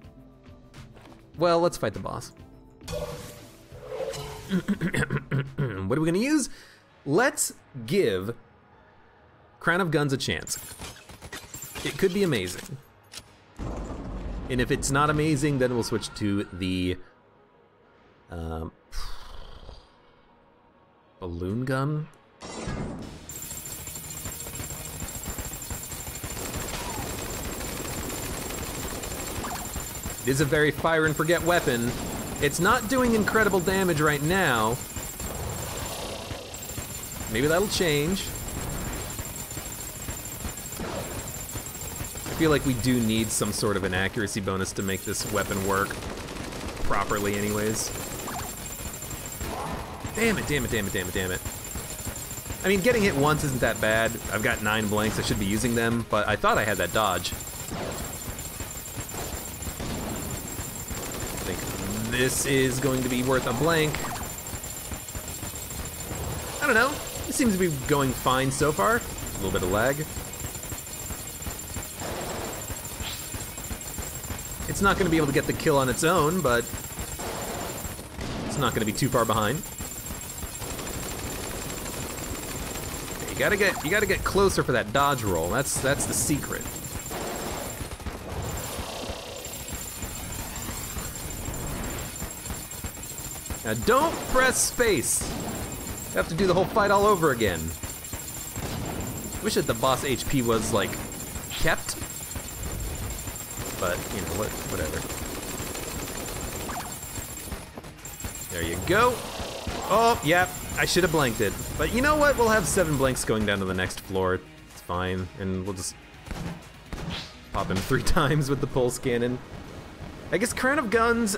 Well, let's fight the boss. What are we gonna use? Let's give Crown of Guns a chance. It could be amazing. And if it's not amazing, then we'll switch to the balloon gun. It is a very fire and forget weapon. It's not doing incredible damage right now. Maybe that'll change. I feel like we do need some sort of an accuracy bonus to make this weapon work properly anyways. Damn it, damn it, damn it, damn it, damn it. I mean, getting hit once isn't that bad. I've got 9 blanks, I should be using them, but I thought I had that dodge. I think this is going to be worth a blank. I don't know, it seems to be going fine so far. A little bit of lag. It's not going to be able to get the kill on its own, but it's not going to be too far behind. You gotta get closer for that dodge roll. That's the secret. Now don't press space. You have to do the whole fight all over again. Wish that the boss HP was like kept, but you know whatever. There you go. Oh, yeah, I should have blanked it. But you know what? We'll have 7 blanks going down to the next floor. It's fine, and we'll just pop him 3 times with the pulse cannon. I guess Crown of Guns,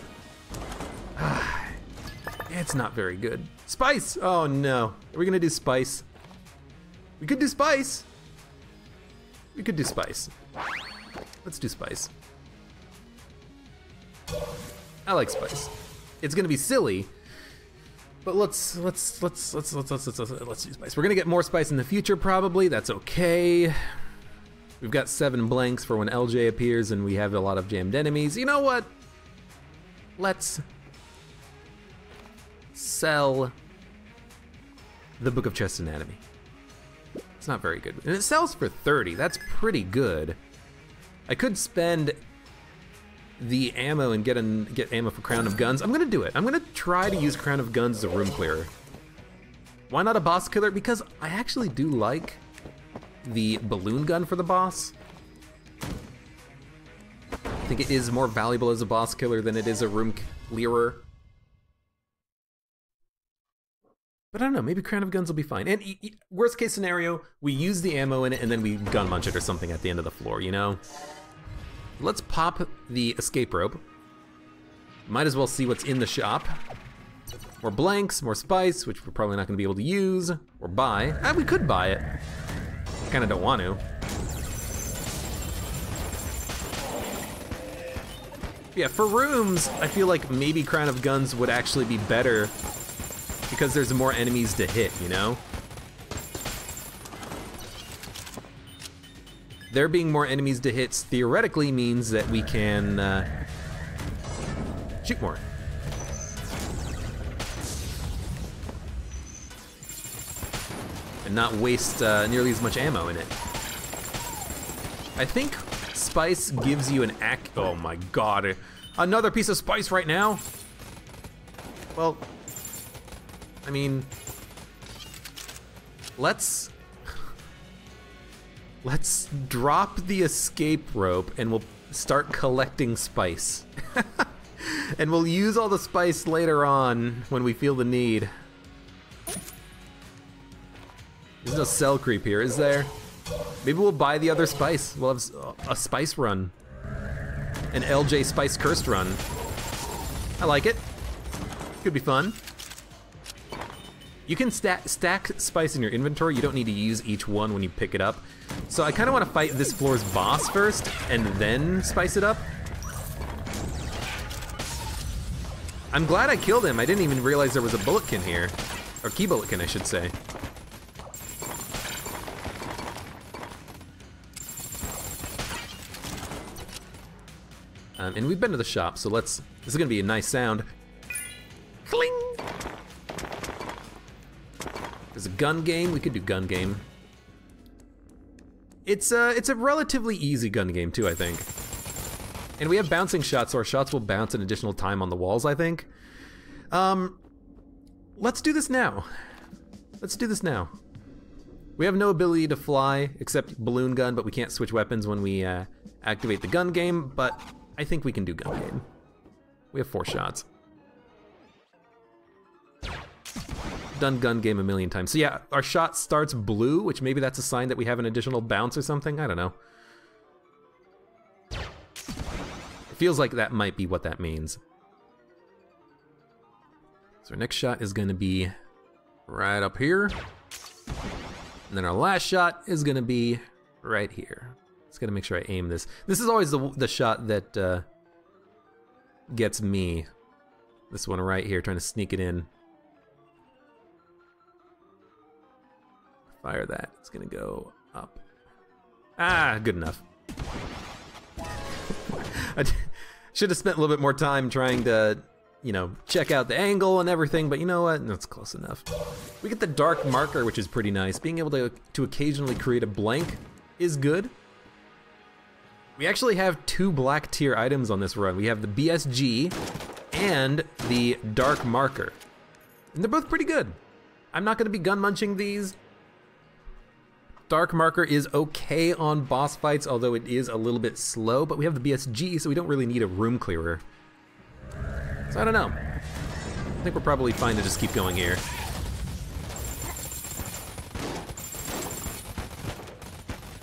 it's not very good. Spice! Oh no. Are we gonna do Spice? We could do Spice. We could do Spice. Let's do Spice. I like Spice. It's gonna be silly, but let's do Spice. We're gonna get more Spice in the future probably. That's okay. We've got 7 blanks for when LJ appears and we have a lot of jammed enemies. You know what? Let's sell the Book of Chest Anatomy. It's not very good. And it sells for 30. That's pretty good. I could spend the ammo and get ammo for Crown of Guns. I'm gonna do it. I'm gonna try to use Crown of Guns as a room clearer. Why not a boss killer? Because I actually do like the balloon gun for the boss. I think it is more valuable as a boss killer than it is a room clearer. But I don't know, maybe Crown of Guns will be fine. And worst case scenario, we use the ammo in it and then we gun munch it or something at the end of the floor, you know? Let's pop the escape rope. Might as well see what's in the shop. More blanks, more spice, which we're probably not gonna be able to use, or buy. We could buy it. Kinda don't want to. Yeah, for rooms, I feel like maybe Crown of Guns would actually be better because there's more enemies to hit, you know? There being more enemies to hit theoretically means that we can shoot more. And not waste nearly as much ammo in it. I think spice gives you an oh my god, another piece of spice right now? Well, I mean, let's drop the escape rope and we'll start collecting spice. And we'll use all the spice later on when we feel the need. There's no cell creep here, is there? Maybe we'll buy the other spice. We'll have a spice run. An LJ Spice Cursed run. I like it. Could be fun. You can stack spice in your inventory. You don't need to use each one when you pick it up. So I kind of want to fight this floor's boss first and then spice it up. I'm glad I killed him. I didn't even realize there was a bulletkin here. Or key bulletkin, I should say. And we've been to the shop, so this is gonna be a nice sound. Cling! There's a gun game, we could do gun game. It's a relatively easy gun game too, I think. And we have bouncing shots, so our shots will bounce an additional time on the walls, I think. Let's do this now. Let's do this now. We have no ability to fly, except balloon gun, but we can't switch weapons when we activate the gun game, but I think we can do gun game. We have 4 shots. Done gun game a million times. So yeah, our shot starts blue, which maybe that's a sign that we have an additional bounce or something, I don't know. It feels like that might be what that means. So our next shot is gonna be right up here. And then our last shot is gonna be right here. Just gotta make sure I aim this. This is always the shot that gets me. This one right here, trying to sneak it in. Fire that, it's gonna go up. Ah, good enough. I should have spent a little bit more time trying to, you know, check out the angle and everything, but you know what? That's close enough. We get the dark marker, which is pretty nice. Being able to occasionally create a blank is good. We actually have 2 black tier items on this run. We have the BSG and the dark marker. And they're both pretty good. I'm not gonna be gun munching these. Dark marker is okay on boss fights, although it is a little bit slow, but we have the BSG, so we don't really need a room clearer. So I don't know. I think we're probably fine to just keep going here.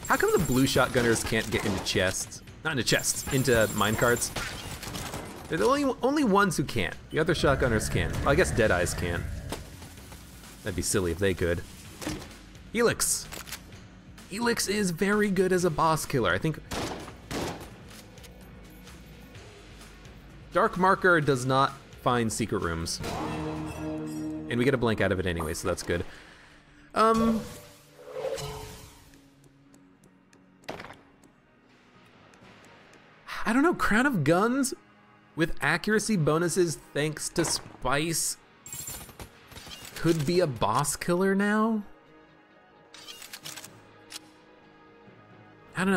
How come the blue shotgunners can't get into chests? Not into chests, into minecarts. They're the only ones who can't. The other shotgunners can. Well, I guess Deadeyes can. That'd be silly if they could. Helix. Helix is very good as a boss killer. I think Dark Marker does not find secret rooms. And we get a blank out of it anyway, so that's good. I don't know, Crown of Guns with accuracy bonuses thanks to Spice could be a boss killer now? I don't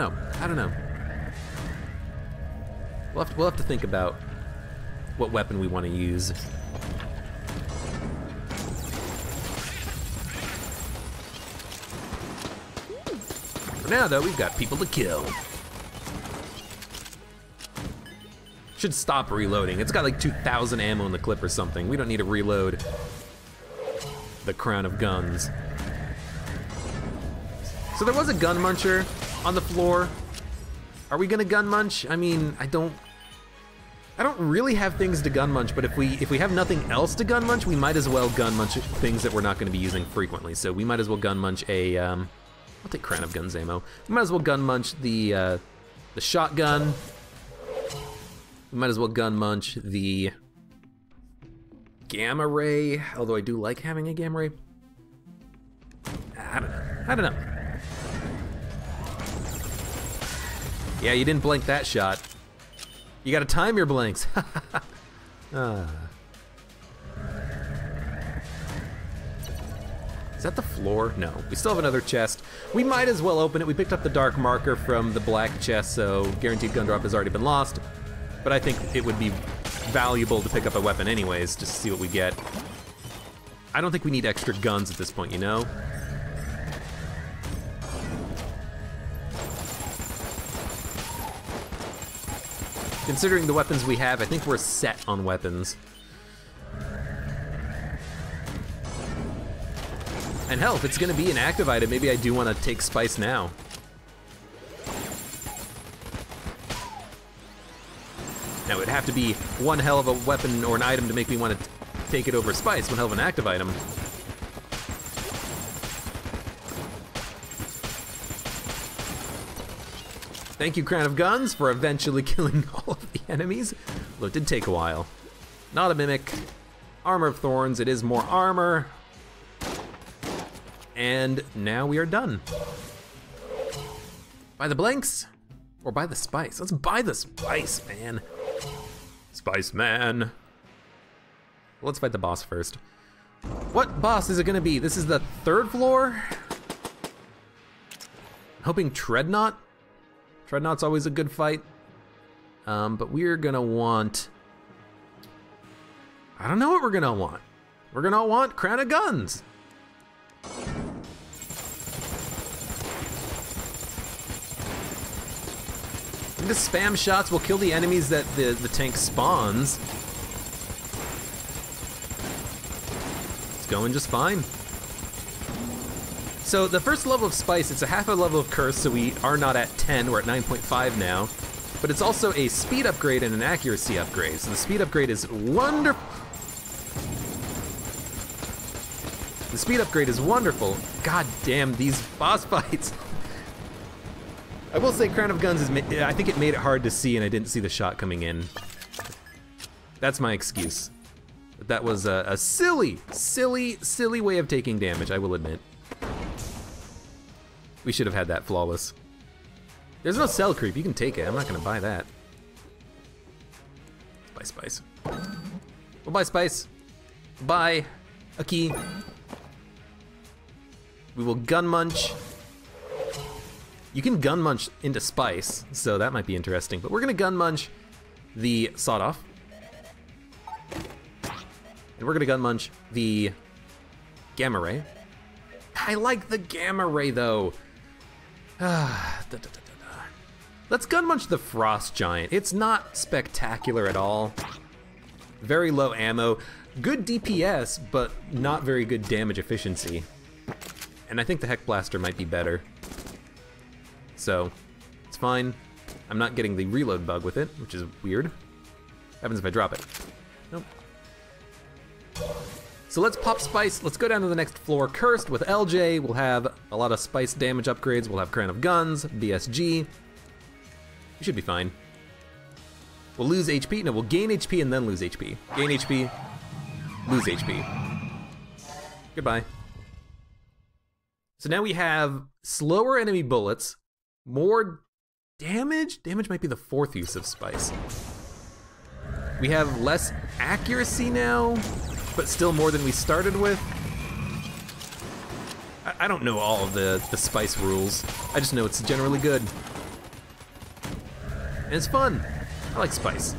know. We'll have to think about what weapon we want to use. For now though, we've got people to kill. Should stop reloading. It's got like 2,000 ammo in the clip or something. We don't need to reload the Crown of Guns. So there was a gun muncher on the floor. Are we gonna gun munch? I mean, I don't really have things to gun munch, but if we have nothing else to gun munch, we might as well gun munch things that we're not gonna be using frequently. So we might as well gun munch a, I'll take Crown of Guns ammo. We might as well gun munch the shotgun. We might as well gun munch the gamma ray, although I do like having a gamma ray. I don't know. Yeah, you didn't blink that shot. You gotta time your blinks. Is that the floor? No, we still have another chest. We might as well open it. We picked up the dark marker from the black chest, so guaranteed gun drop has already been lost. But I think it would be valuable to pick up a weapon anyways, just to see what we get. I don't think we need extra guns at this point, you know? Considering the weapons we have, I think we're set on weapons. And hell, if it's gonna be an active item, maybe I do wanna take spice now. Now it'd have to be one hell of a weapon or an item to make me wanna take it over spice, one hell of an active item. Thank you, Crown of Guns, for eventually killing all of the enemies. Though it did take a while. Not a mimic. Armor of Thorns, it is more armor. And now we are done. Buy the blanks, or buy the spice? Let's buy the spice, man. Spice man. Let's fight the boss first. What boss is it gonna be? This is the 3rd floor? I'm hoping Treadnought. Treadnought's always a good fight. But we're gonna want... I don't know what we're gonna want. We're gonna want Crown of Guns. The spam shots will kill the enemies that the tank spawns. It's going just fine. So the first level of spice, it's a half a level of curse, so we are not at 10, we're at 9.5 now. But it's also a speed upgrade and an accuracy upgrade. So the speed upgrade is wonderful. The speed upgrade is wonderful. God damn, these boss fights. I will say Crown of Guns is, I think it made it hard to see and I didn't see the shot coming in. That's my excuse. But that was a silly way of taking damage, I will admit. We should have had that flawless. There's no cell creep, you can take it, I'm not gonna buy that. Buy spice. We'll buy spice. Buy a key. We will gun munch. You can gun munch into spice, so that might be interesting, but we're gonna gun munch the sawed off. And we're gonna gun munch the gamma ray. I like the gamma ray though. Let's gun munch the frost giant. It's not spectacular at all. Very low ammo, good DPS, but not very good damage efficiency. And I think the Heck Blaster might be better. So, it's fine. I'm not getting the reload bug with it, which is weird. What happens if I drop it? Nope. So let's pop spice. Let's go down to the next floor. Cursed with LJ. We'll have a lot of spice damage upgrades. We'll have Crown of Guns, BSG. We should be fine. We'll lose HP. No, we'll gain HP and then lose HP. Gain HP, lose HP. Goodbye. So now we have slower enemy bullets, more damage? Damage might be the 4th use of spice. We have less accuracy now, but still more than we started with. I don't know all of the spice rules. I just know it's generally good. And it's fun. I like spice.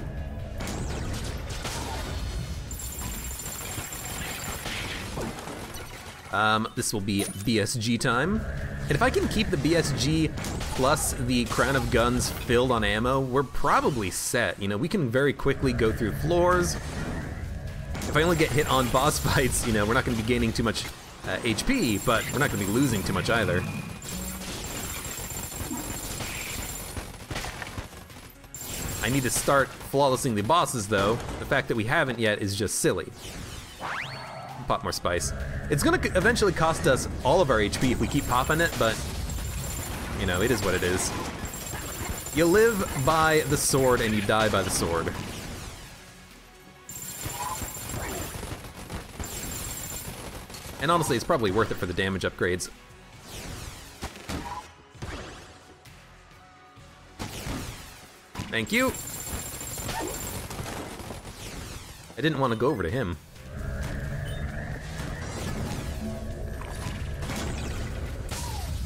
This will be BSG time. And if I can keep the BSG plus the Crown of Guns filled on ammo, we're probably set. You know, we can very quickly go through floors. If I only get hit on boss fights, you know, we're not gonna be gaining too much HP, but we're not gonna be losing too much either. I need to start flawlessing the bosses though. The fact that we haven't yet is just silly. Pop more spice. It's gonna eventually cost us all of our HP if we keep popping it, but you know, it is what it is. You live by the sword and you die by the sword. And honestly, it's probably worth it for the damage upgrades. Thank you. I didn't want to go over to him.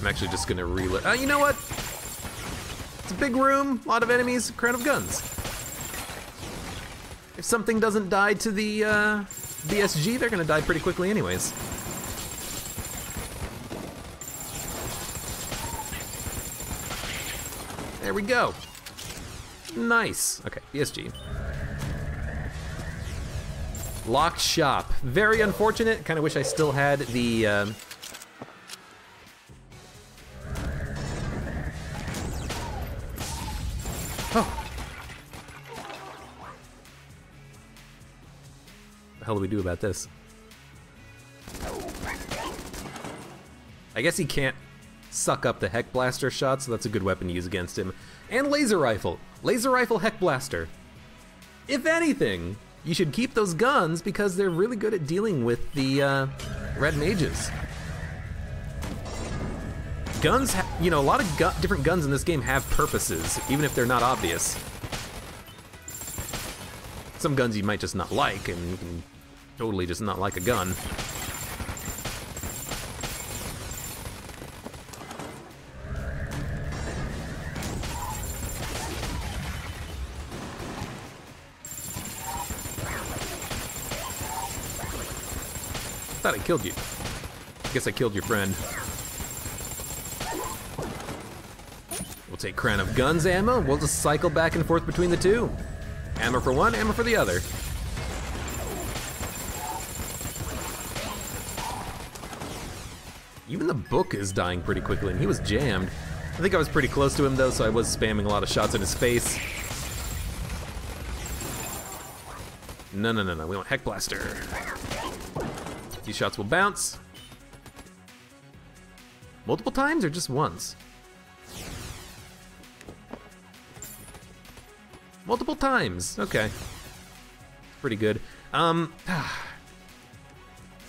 I'm actually just gonna reload. You know what? It's a big room, a lot of enemies, Crown of Guns. If something doesn't die to the BSG, they're gonna die pretty quickly anyways. There we go. Nice. Okay, BSG. Locked shop. Very unfortunate. Kind of wish I still had the Oh. What the hell do we do about this? I guess he can't suck up the Heck Blaster shot, so that's a good weapon to use against him. And Laser Rifle. Laser Rifle Heck Blaster. If anything, you should keep those guns because they're really good at dealing with the red mages. Guns, you know, a lot of different guns in this game have purposes, even if they're not obvious. Some guns you might just not like, and you can totally just not like a gun. I thought I killed you. Guess I killed your friend. We'll take Crown of Guns ammo. We'll just cycle back and forth between the two. Ammo for one, ammo for the other. Even the book is dying pretty quickly, and he was jammed. I think I was pretty close to him though, so I was spamming a lot of shots in his face. No, no, no, no, we want Heck Blaster. These shots will bounce. Multiple times or just once? Multiple times, okay. Pretty good. I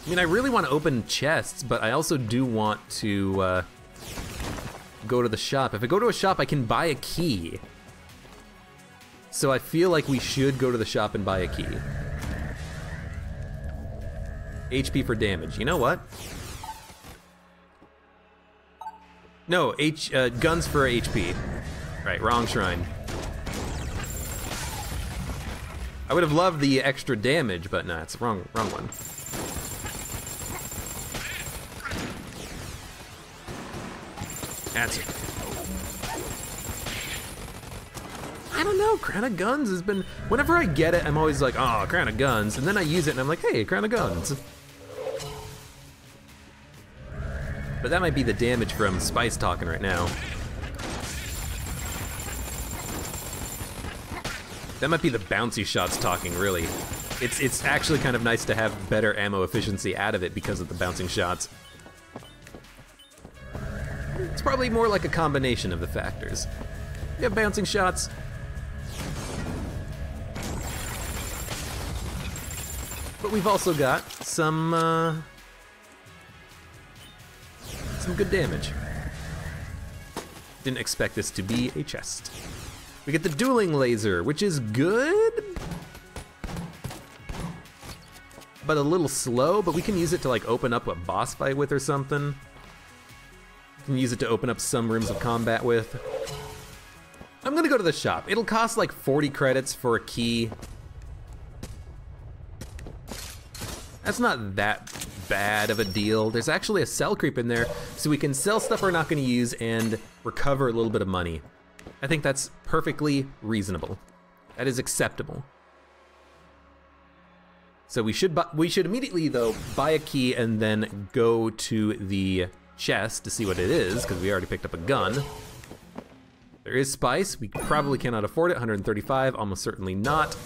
mean, I really want to open chests, but I also do want to go to the shop. If I go to a shop, I can buy a key. So I feel like we should go to the shop and buy a key. HP for damage. You know what? No, guns for HP. Right, wrong shrine. I would have loved the extra damage, but nah, it's the wrong one. That's it. I don't know, Crown of Guns has been, whenever I get it, I'm always like, oh, Crown of Guns, and then I use it and I'm like, hey, Crown of Guns. But that might be the damage from Spice talking right now. That might be the bouncy shots talking, really. It's actually kind of nice to have better ammo efficiency out of it because of the bouncing shots. It's probably more like a combination of the factors. You have bouncing shots. But we've also got some good damage. Didn't expect this to be a chest. We get the dueling laser, which is good, but a little slow, but we can use it to like open up a boss fight with or something. We can use it to open up some rooms of combat with. I'm gonna go to the shop. It'll cost like 40 credits for a key. That's not that bad of a deal. There's actually a sell creep in there, so we can sell stuff we're not gonna use and recover a little bit of money. I think that's perfectly reasonable. That is acceptable. So we should immediately though buy a key and then go to the chest to see what it is, because we already picked up a gun. There is spice. We probably cannot afford it. 135, almost certainly not.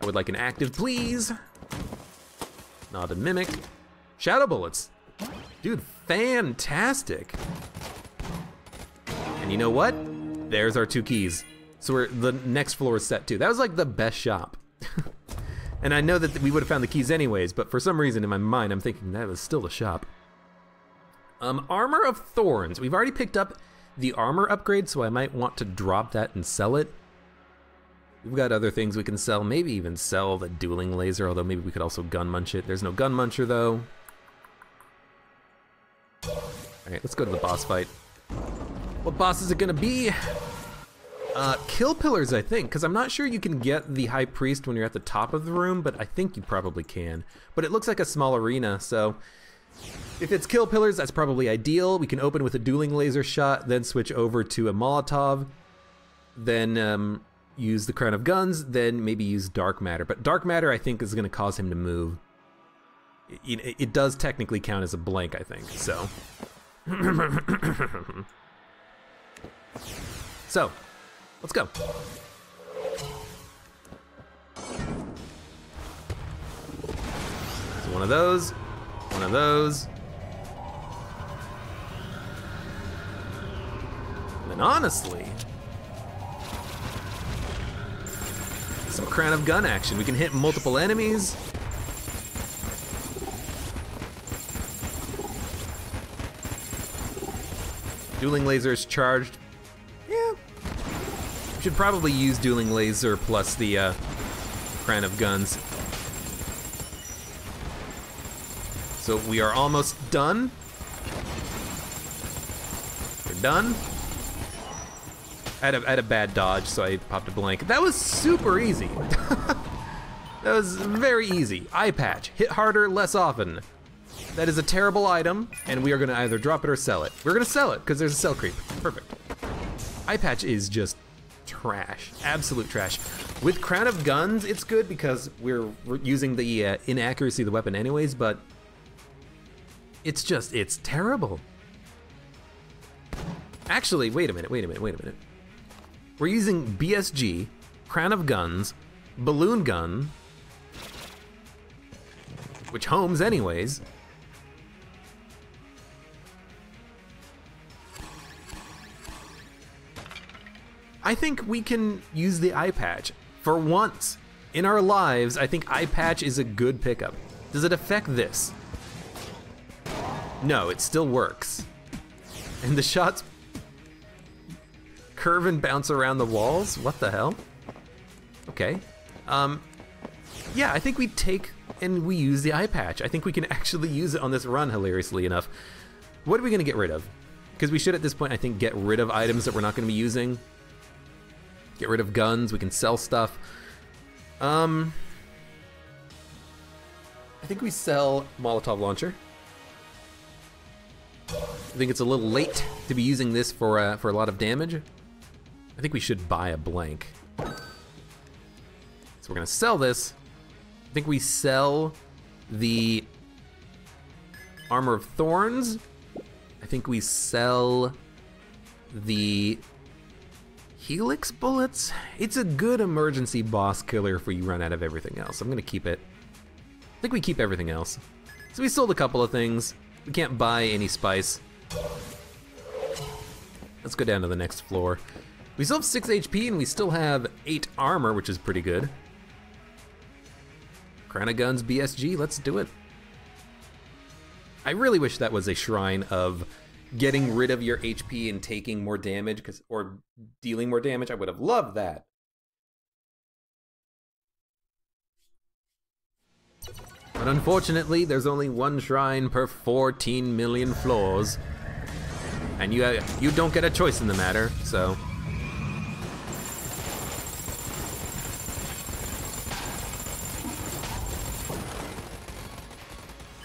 I would like an active, please. Not a mimic. Shadow bullets. Dude, fantastic. And you know what? There's our 2 keys. So the next floor is set too. That was like the best shop. And I know that we would have found the keys anyways, but for some reason in my mind I'm thinking that was still the shop. Armor of Thorns. We've already picked up the armor upgrade, so I might want to drop that and sell it. We've got other things we can sell, maybe even sell the dueling laser, although maybe we could also gun munch it. There's no gun muncher though. Alright, let's go to the boss fight. What boss is it gonna be? Kill pillars, I think, because I'm not sure you can get the High Priest when you're at the top of the room, but I think you probably can. But it looks like a small arena, so if it's kill pillars, that's probably ideal. We can open with a dueling laser shot, then switch over to a Molotov, then use the Crown of Guns, then maybe use Dark Matter. But Dark Matter, I think, is going to cause him to move. It does technically count as a blank, I think, so. So, let's go. So one of those, one of those. And honestly, some Crown of Gun action. We can hit multiple enemies. Dueling lasers charged. Yeah. We should probably use dueling laser plus the Crown of Guns. So we are almost done. We're done. I had a bad dodge, so I popped a blank. That was super easy. That was very easy. Eye patch, hit harder, less often. That is a terrible item, and we are gonna either drop it or sell it. We're gonna sell it, because there's a sell creep. Perfect. Eye patch is just trash, absolute trash. With Crown of Guns, it's good because we're using the inaccuracy of the weapon anyways, but it's terrible. Actually, wait a minute. We're using BSG, Crown of Guns, Balloon Gun, which homes anyways. I think we can use the eye patch. For once in our lives, I think eye patch is a good pickup. Does it affect this? No, it still works. And the shots curve and bounce around the walls? What the hell? Okay. Yeah, I think we take and we use the eye patch. I think we can actually use it on this run, hilariously enough. What are we gonna get rid of? Because we should at this point, I think, get rid of items that we're not gonna be using. Get rid of guns, we can sell stuff. I think we sell Molotov launcher. I think it's a little late to be using this for a lot of damage. I think we should buy a blank. So we're gonna sell this. I think we sell the Armor of Thorns. I think we sell the Helix bullets. It's a good emergency boss killer if we run out of everything else. I'm gonna keep it. I think we keep everything else. So we sold a couple of things. We can't buy any spice. Let's go down to the next floor. We still have 6 HP and we still have 8 armor, which is pretty good. Crown of Guns, BSG, let's do it. I really wish that was a shrine of getting rid of your HP and taking more damage, or dealing more damage. I would have loved that. But unfortunately, there's only one shrine per 14 million floors. And you don't get a choice in the matter, so.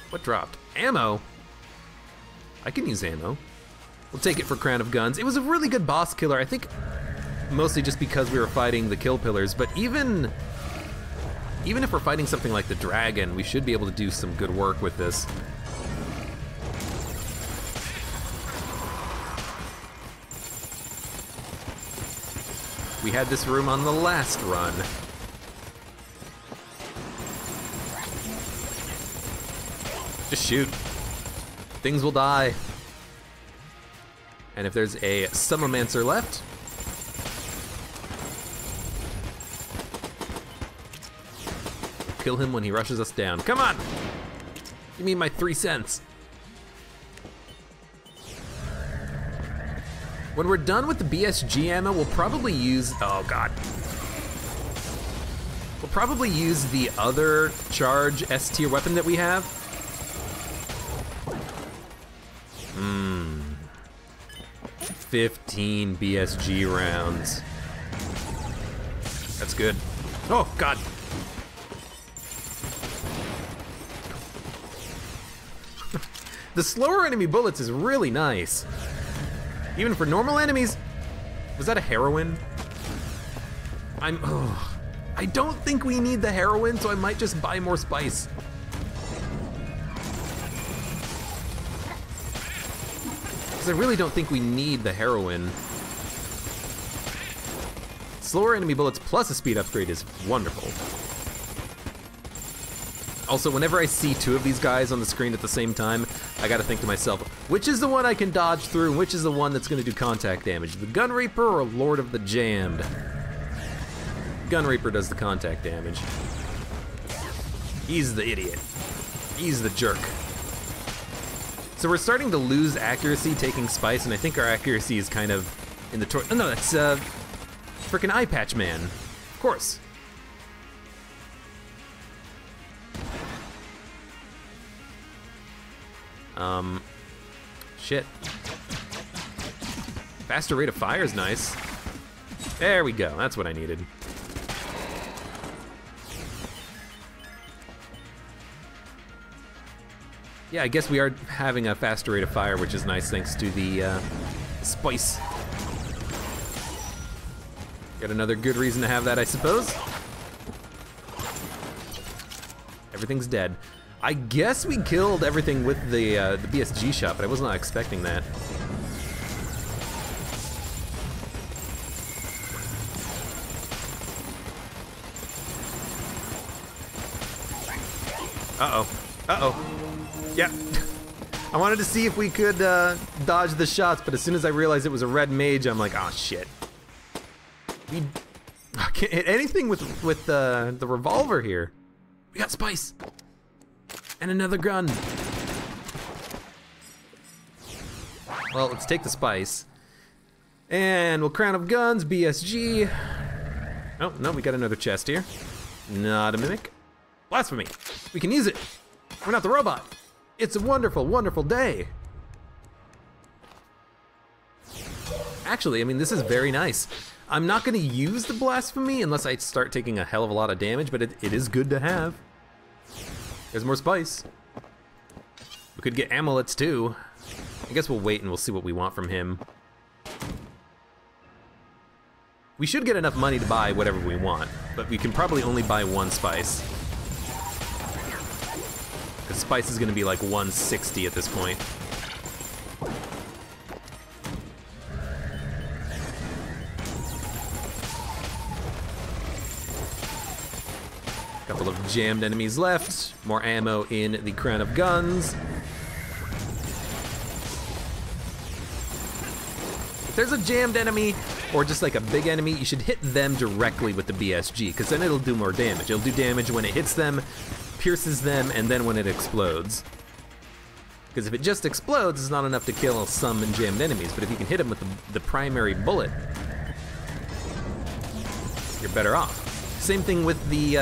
What dropped? Ammo? I can use ammo. We'll take it for Crown of Guns. It was a really good boss killer, I think mostly just because we were fighting the kill pillars, but even if we're fighting something like the dragon, we should be able to do some good work with this. We had this room on the last run. Just shoot. Things will die. And if there's a Summomancer left, kill him when he rushes us down. Come on! Give me my 3 cents. When we're done with the BSG ammo, we'll probably use, oh God. We'll probably use the other charge S tier weapon that we have. 15 BSG rounds. That's good. Oh, God. The slower enemy bullets is really nice. Even for normal enemies. Was that a heroin? I don't think we need the heroin, so I might just buy more spice. I really don't think we need the heroin. Slower enemy bullets plus a speed upgrade is wonderful. Also, whenever I see two of these guys on the screen at the same time, I gotta think to myself, which is the one I can dodge through, and which is the one that's gonna do contact damage? The Gun Reaper or Lord of the Jammed? Gun Reaper does the contact damage. He's the idiot. He's the jerk. So we're starting to lose accuracy taking Spice, and I think our accuracy is kind of in the oh no, that's frickin' Eye Patch Man. Of course. Shit. Faster rate of fire is nice. There we go, that's what I needed. Yeah, I guess we are having a faster rate of fire, which is nice thanks to the spice. Got another good reason to have that, I suppose. Everything's dead. I guess we killed everything with the BSG shot, but I was not expecting that. Uh-oh. Uh-oh. Yeah. I wanted to see if we could dodge the shots, but as soon as I realized it was a red mage, I'm like, oh shit. I can't hit anything with the revolver here. We got Spice. And another gun. Well, let's take the Spice. And we'll Crown of Guns, BSG. Oh, no, we got another chest here. Not a mimic. Blasphemy. We can use it. We're not the robot. It's a wonderful, wonderful day. Actually, I mean, this is very nice. I'm not gonna use the Blasphemy unless I start taking a hell of a lot of damage, but it is good to have. There's more Spice. We could get amulets too. I guess we'll wait and we'll see what we want from him. We should get enough money to buy whatever we want, but we can probably only buy one Spice. Because Spice is gonna be like 160 at this point. Couple of jammed enemies left. More ammo in the Crown of Guns. If there's a jammed enemy, or just like a big enemy, you should hit them directly with the BSG, because then it'll do more damage. It'll do damage when it hits them, pierces them, and then when it explodes. Because if it just explodes, it's not enough to kill some jammed enemies, but if you can hit them with the primary bullet, you're better off. Same thing with the,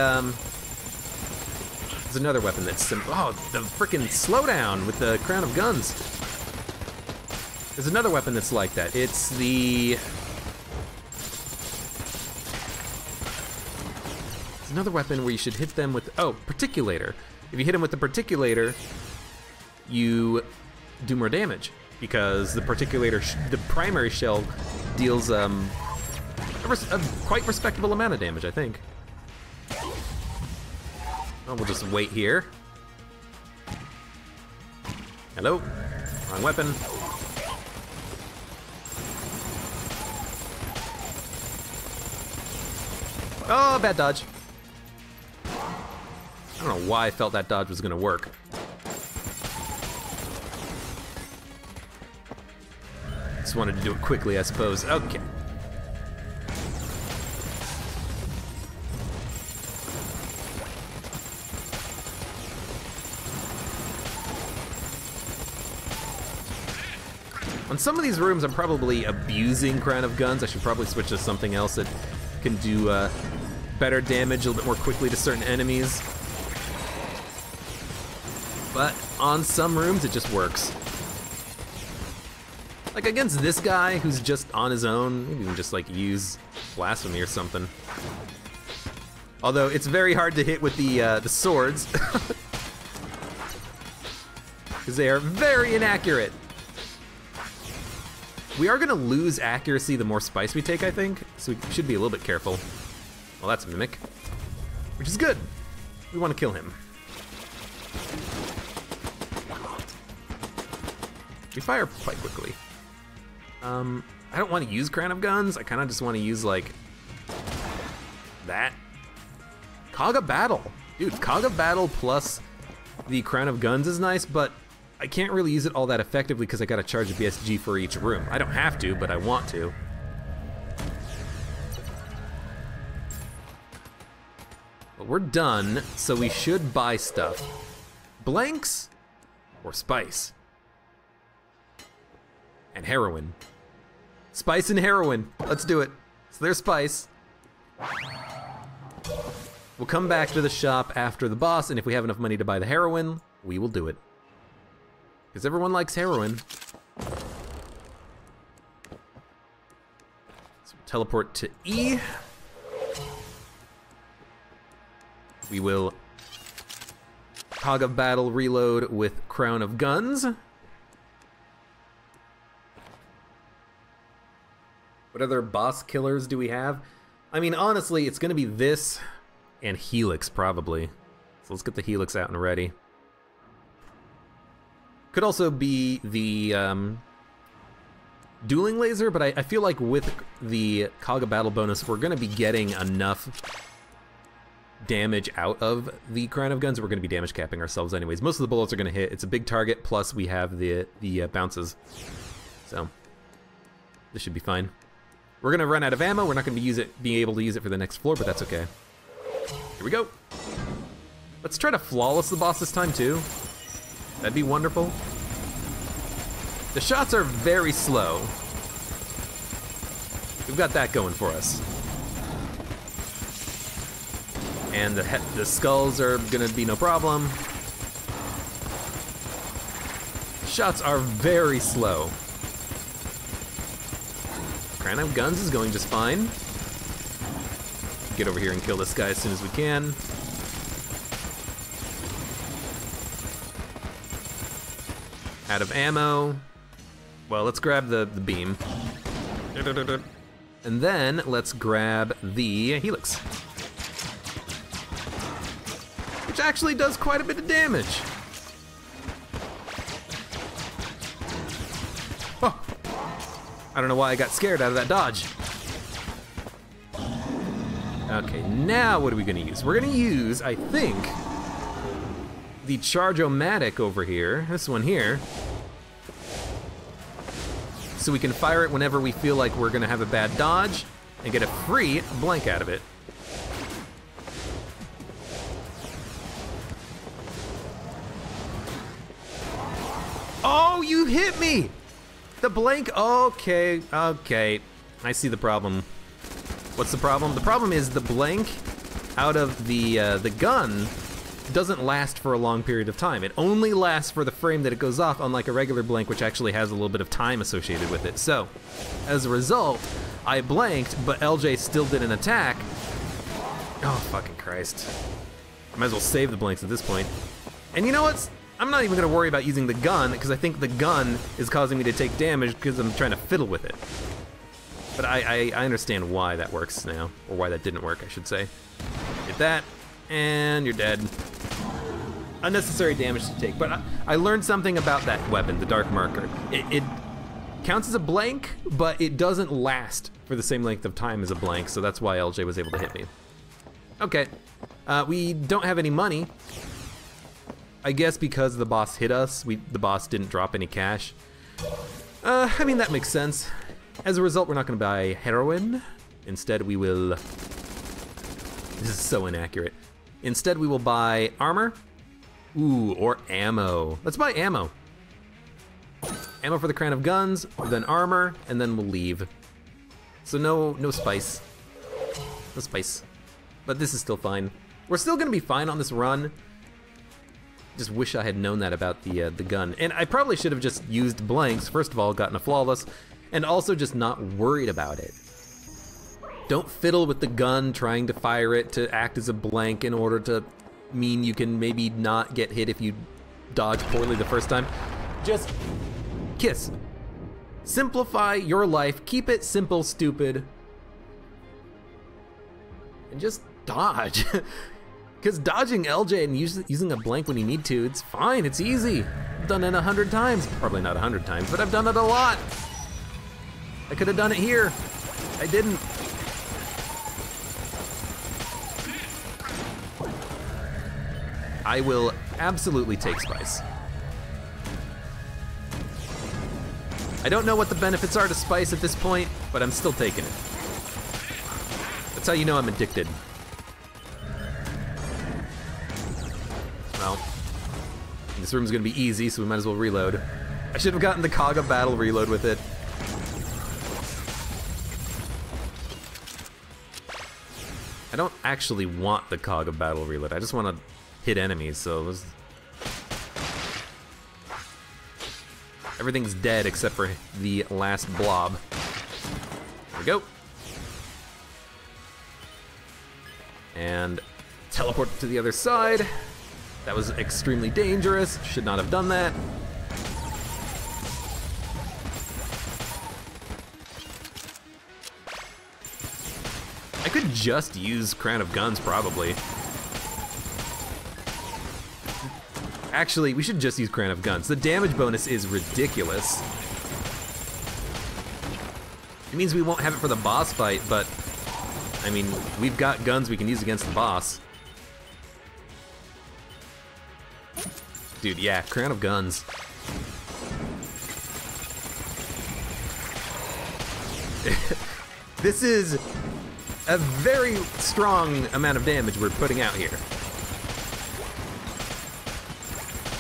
there's another weapon that's, oh, the frickin' slowdown with the Crown of Guns. There's another weapon that's like that. It's the, there's another weapon where you should hit them with, oh, Particulator. If you hit them with the Particulator, you do more damage because the Particulator, the primary shell deals a quite respectable amount of damage, I think. Oh, we'll just wait here. Hello? Wrong weapon. Oh, bad dodge. I don't know why I felt that dodge was gonna work. Just wanted to do it quickly, I suppose. Okay. On some of these rooms, I'm probably abusing Crown of Guns. I should probably switch to something else that can do better damage a little bit more quickly to certain enemies. But on some rooms, it just works. Like against this guy who's just on his own, maybe we can just like use Blasphemy or something. Although it's very hard to hit with the swords. Because they are very inaccurate. We are gonna lose accuracy the more Spice we take, I think, so we should be a little bit careful. Well, that's a Mimic, which is good. We want to kill him. We fire quite quickly. I don't want to use Crown of Guns. I kind of just want to use like that. Cog of Battle. Dude, Cog of Battle plus the Crown of Guns is nice, but I can't really use it all that effectively because I gotta charge a BSG for each room. I don't have to, but I want to. But we're done, so we should buy stuff. Blanks or spice? And heroin. Spice and heroin. Let's do it. So there's spice. We'll come back to the shop after the boss, and if we have enough money to buy the heroin, we will do it. Because everyone likes heroin. So teleport to E. We will Cog of Battle reload with Crown of Guns. What other boss killers do we have? I mean, honestly, it's gonna be this and Helix, probably. So let's get the Helix out and ready. Could also be the dueling laser, but I feel like with the Cog of Battle bonus, we're gonna be getting enough damage out of the Crown of Guns. We're gonna be damage capping ourselves anyways. Most of the bullets are gonna hit. It's a big target, plus we have the bounces. So this should be fine. We're gonna run out of ammo. We're not gonna be able to use it for the next floor, but that's okay. Here we go. Let's try to flawless the boss this time too. That'd be wonderful. The shots are very slow. We've got that going for us. And the skulls are gonna be no problem. Shots are very slow. Crown of Guns is going just fine. Get over here and kill this guy as soon as we can. Out of ammo. Well, let's grab the beam. And then let's grab the Helix. Which actually does quite a bit of damage. Oh. I don't know why I got scared out of that dodge. Okay, now what are we gonna use? We're gonna use, I think, the Charge-O-Matic over here, this one here, so we can fire it whenever we feel like we're gonna have a bad dodge and get a free blank out of it. Oh, you hit me! The blank, okay. I see the problem. What's the problem? The problem is the blank out of the gun doesn't last for a long period of time. It only lasts for the frame that it goes off, unlike a regular blank, which actually has a little bit of time associated with it. So, as a result, I blanked, but LJ still did an attack. Oh, fucking Christ. I might as well save the blanks at this point. And you know what? I'm not even gonna worry about using the gun, because I think the gun is causing me to take damage because I'm trying to fiddle with it. But I understand why that works now, or why that didn't work, I should say. Hit that, and you're dead. Unnecessary damage to take, but I learned something about that weapon, the Dark Marker. It counts as a blank, but it doesn't last for the same length of time as a blank, so that's why LJ was able to hit me. Okay, we don't have any money. I guess because the boss hit us, the boss didn't drop any cash. I mean, that makes sense. As a result, we're not gonna buy heroin. Instead, we will, this is so inaccurate. Instead, we will buy armor. Ooh, or ammo. Let's buy ammo. Ammo for the Crown of Guns, then armor, and then we'll leave. So no spice. No spice. But this is still fine. We're still gonna be fine on this run. Just wish I had known that about the gun. And I probably should have just used blanks, first of all, gotten a flawless, and also just not worried about it. Don't fiddle with the gun trying to fire it to act as a blank in order to mean you can maybe not get hit if you dodge poorly the first time. Just kiss. Simplify your life, keep it simple, stupid, and just dodge. Because dodging LJ and using a blank when you need to, it's fine, it's easy. I've done it 100 times. Probably not 100 times, but I've done it a lot. I could have done it here. I didn't. I will absolutely take spice. I don't know what the benefits are to spice at this point, but I'm still taking it. That's how you know I'm addicted. Well, this room's gonna be easy, so we might as well reload. I should have gotten the Kaga battle reload with it. I don't actually want the Kaga battle reload. I just want to hit enemies, so everything's dead except for the last blob. There we go. And teleport to the other side. That was extremely dangerous. Should not have done that. I could just use Crown of Guns, probably. Actually, we should just use Crown of Guns. The damage bonus is ridiculous. It means we won't have it for the boss fight, but I mean, we've got guns we can use against the boss. Dude, yeah, Crown of Guns. This is a very strong amount of damage we're putting out here.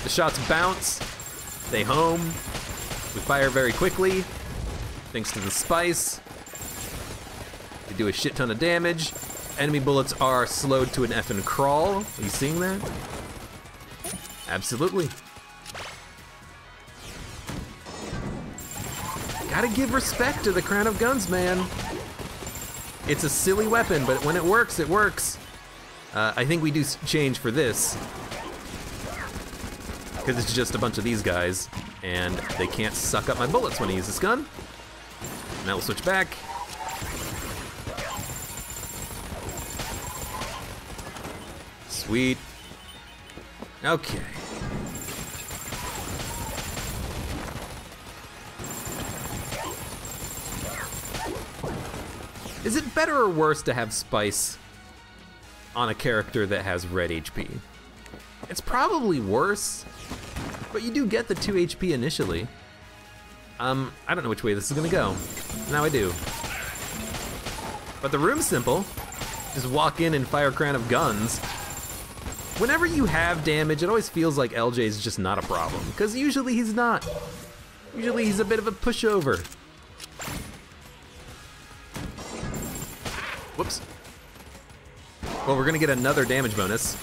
The shots bounce, they home, we fire very quickly, thanks to the spice. They do a shit ton of damage. Enemy bullets are slowed to an effing crawl. Are you seeing that? Absolutely. Gotta give respect to the Crown of Guns, man. It's a silly weapon, but when it works, it works. I think we do change for this, because it's just a bunch of these guys, and they can't suck up my bullets when I use this gun. Now we'll switch back. Sweet. Okay. Is it better or worse to have spice on a character that has red HP? It's probably worse, but you do get the 2 HP initially. I don't know which way this is gonna go. Now I do. But the room's simple. Just walk in and fire Crown of Guns. Whenever you have damage, it always feels like LJ's just not a problem, because usually he's not. Usually he's a bit of a pushover. Whoops. Well, we're gonna get another damage bonus.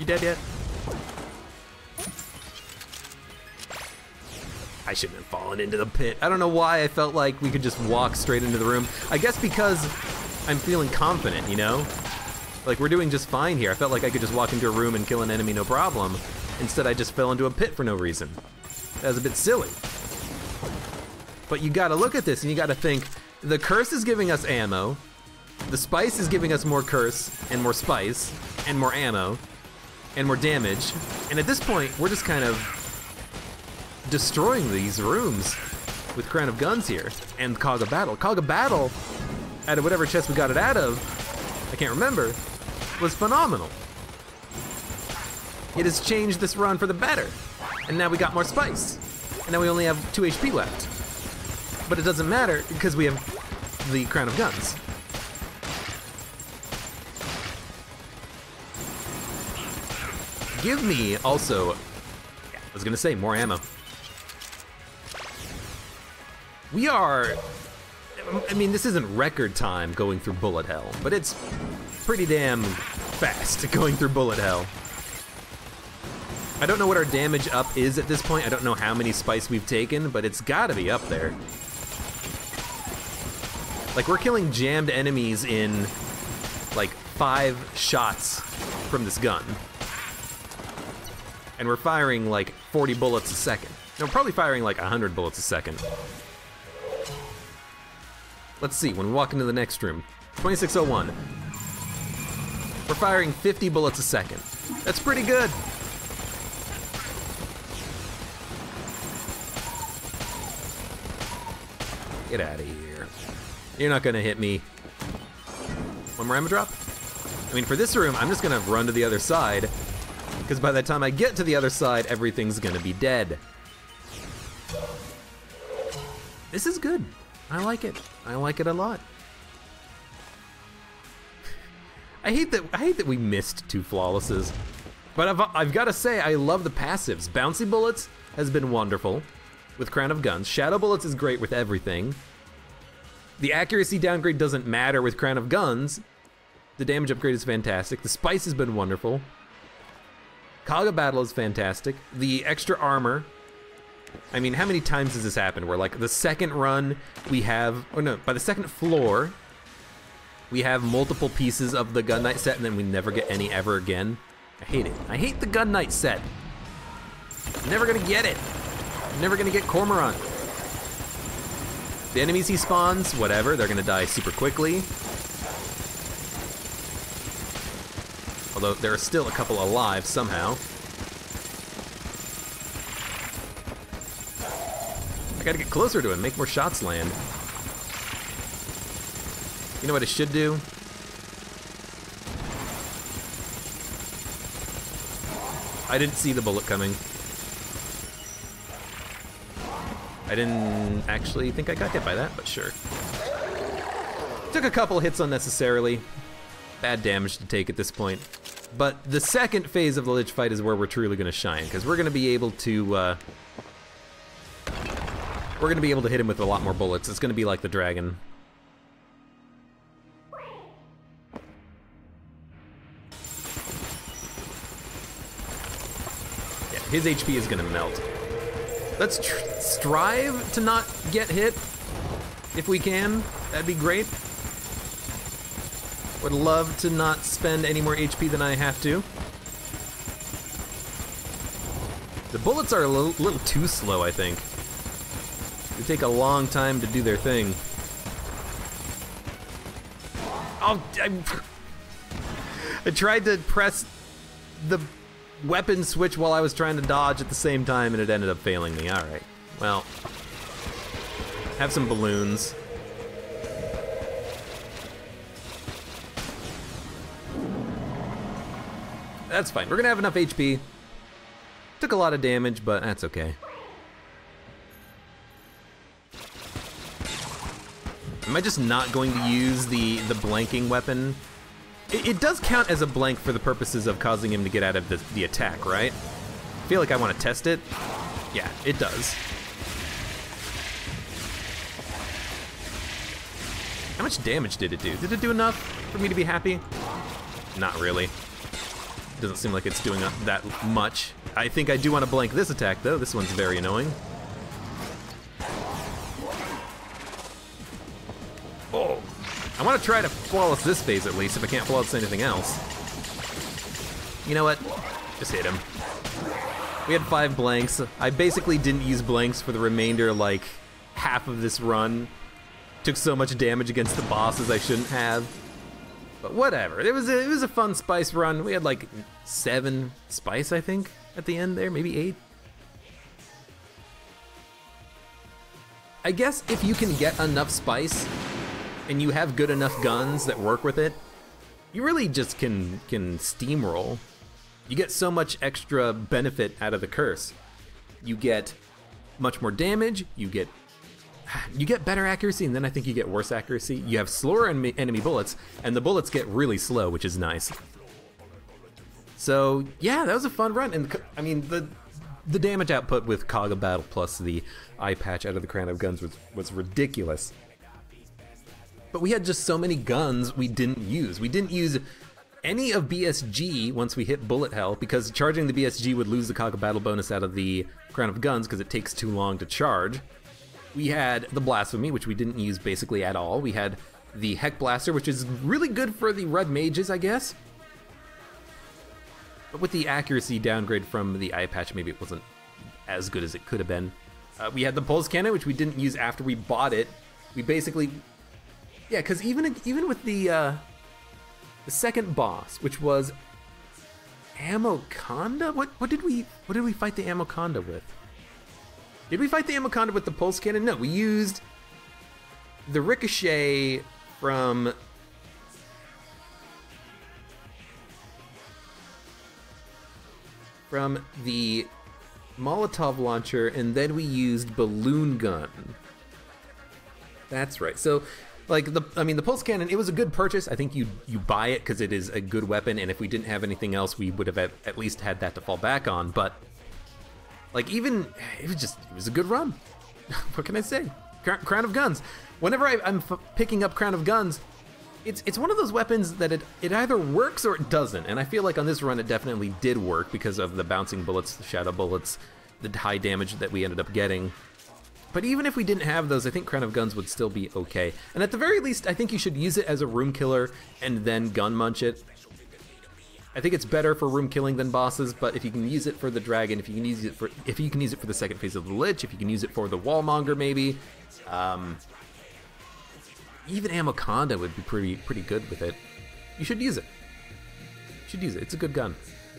You dead yet? I shouldn't have fallen into the pit. I don't know why I felt like we could just walk straight into the room. I guess because I'm feeling confident, you know? Like, we're doing just fine here. I felt like I could just walk into a room and kill an enemy no problem. Instead, I just fell into a pit for no reason. That was a bit silly. But you gotta look at this and you gotta think, the curse is giving us ammo, the spice is giving us more curse, and more spice, and more ammo, and more damage, and at this point, we're just kind of destroying these rooms with Crown of Guns here, and Kaga Battle. Kaga Battle, out of whatever chest we got it out of, I can't remember, was phenomenal. It has changed this run for the better. And now we got more spice. And now we only have 2 HP left. But it doesn't matter because we have the Crown of Guns. Give me also, I was gonna say, more ammo. We are, I mean, this isn't record time going through bullet hell, but it's pretty damn fast going through bullet hell. I don't know what our damage up is at this point. I don't know how many spice we've taken, but it's gotta be up there. Like, we're killing jammed enemies in like 5 shots from this gun. And we're firing like 40 bullets a second. No, we're probably firing like 100 bullets a second. Let's see, when we walk into the next room. 2601. We're firing 50 bullets a second. That's pretty good. Get out of here. You're not gonna hit me. One more ammo drop? I mean, for this room, I'm just gonna run to the other side, because by the time I get to the other side, everything's gonna be dead. This is good. I like it. I like it a lot. I hate that we missed 2 flawlesses. But I've got to say, I love the passives. Bouncy Bullets has been wonderful with Crown of Guns. Shadow Bullets is great with everything. The accuracy downgrade doesn't matter with Crown of Guns. The damage upgrade is fantastic. The spice has been wonderful. Kaga Battle is fantastic. The extra armor. I mean, how many times has this happened where, like, the second run we have, oh no, by the second floor, we have multiple pieces of the Gun Knight set and then we never get any ever again? I hate it. I hate the Gun Knight set. I'm never gonna get it. I'm never gonna get Cormorant. The enemies he spawns, whatever, they're gonna die super quickly. Although there are still a couple alive somehow. I gotta get closer to him, make more shots land. You know what I should do? I didn't see the bullet coming. I didn't actually think I got hit by that, but sure. Took a couple hits unnecessarily. Bad damage to take at this point. But the second phase of the Lich fight is where we're truly gonna shine, because we're gonna be able to hit him with a lot more bullets. It's gonna be like the dragon. Yeah, his HP is gonna melt. Let's strive to not get hit if we can. That'd be great. Would love to not spend any more HP than I have to. The bullets are a little too slow, I think. They take a long time to do their thing. Oh, I tried to press the weapon switch while I was trying to dodge at the same time and it ended up failing me. Alright, well. Have some balloons. That's fine, we're gonna have enough HP. Took a lot of damage, but that's okay. Am I just not going to use the blanking weapon? It does count as a blank for the purposes of causing him to get out of the attack, right? I feel like I want to test it. Yeah, it does. How much damage did it do? Did it do enough for me to be happy? Not really. Doesn't seem like it's doing that much. I think I do want to blank this attack, though. This one's very annoying. Oh, I want to try to flawless this phase at least, if I can't flawless anything else. You know what? Just hit him. We had 5 blanks. I basically didn't use blanks for the remainder, like, half of this run. Took so much damage against the bosses I shouldn't have. But whatever. It was a fun spice run. We had like 7 spice, I think, at the end there, maybe 8. I guess if you can get enough spice and you have good enough guns that work with it, you really just can steamroll. You get so much extra benefit out of the curse. You get much more damage, you get better accuracy, and then I think you get worse accuracy. You have slower enemy bullets, and the bullets get really slow, which is nice. So yeah, that was a fun run, and I mean the damage output with Kaga Battle plus the eye patch out of the Crown of Guns was ridiculous. But we had just so many guns we didn't use. We didn't use any of BSG once we hit bullet hell, because charging the BSG would lose the Kaga Battle bonus out of the Crown of Guns because it takes too long to charge. We had the Blasphemy, which we didn't use basically at all. We had the Heck Blaster, which is really good for the red mages, I guess. But with the accuracy downgrade from the eye patch, maybe it wasn't as good as it could have been. We had the Pulse Cannon, which we didn't use after we bought it. We basically, yeah, because even with the second boss, which was Amoconda. What did we fight the Amoconda with? Did we fight the Amoconda with the Pulse Cannon? No, we used the ricochet from the Molotov launcher, and then we used balloon gun. That's right. So, like, the pulse cannon, it was a good purchase. I think you buy it because it is a good weapon, and if we didn't have anything else, we would have at least had that to fall back on. But, like, even, it was a good run. What can I say? Crown of Guns. Whenever I'm picking up Crown of Guns, it's one of those weapons that it either works or it doesn't, and I feel like on this run it definitely did work because of the bouncing bullets, the shadow bullets, the high damage that we ended up getting. But even if we didn't have those, I think Crown of Guns would still be okay. And at the very least, I think you should use it as a room killer and then gun munch it. I think it's better for room killing than bosses, but if you can use it for the dragon, if you can use it for the second phase of the Lich, if you can use it for the Wallmonger maybe, even Amoconda would be pretty good with it. You should use it. You should use it. It's a good gun.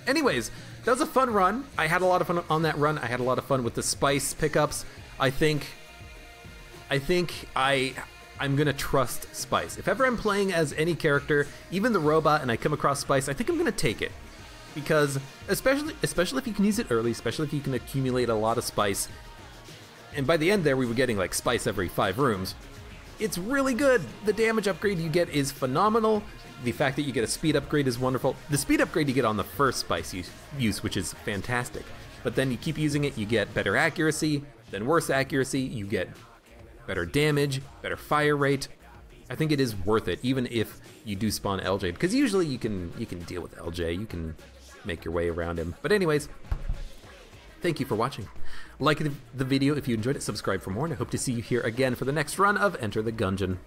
Anyways, that was a fun run. I had a lot of fun on that run. I had a lot of fun with the spice pickups. I think I'm gonna trust Spice. If ever I'm playing as any character, even the robot, and I come across Spice, I think I'm gonna take it. Because especially if you can use it early, especially if you can accumulate a lot of Spice, and by the end there we were getting like Spice every 5 rooms. It's really good. The damage upgrade you get is phenomenal. The fact that you get a speed upgrade is wonderful. The speed upgrade you get on the first Spice use, which is fantastic. But then you keep using it, you get better accuracy, then worse accuracy, you get better damage, better fire rate. I think it is worth it, even if you do spawn LJ, because usually you can deal with LJ, you can make your way around him. But anyways, thank you for watching. Like the video if you enjoyed it, subscribe for more, and I hope to see you here again for the next run of Enter the Gungeon.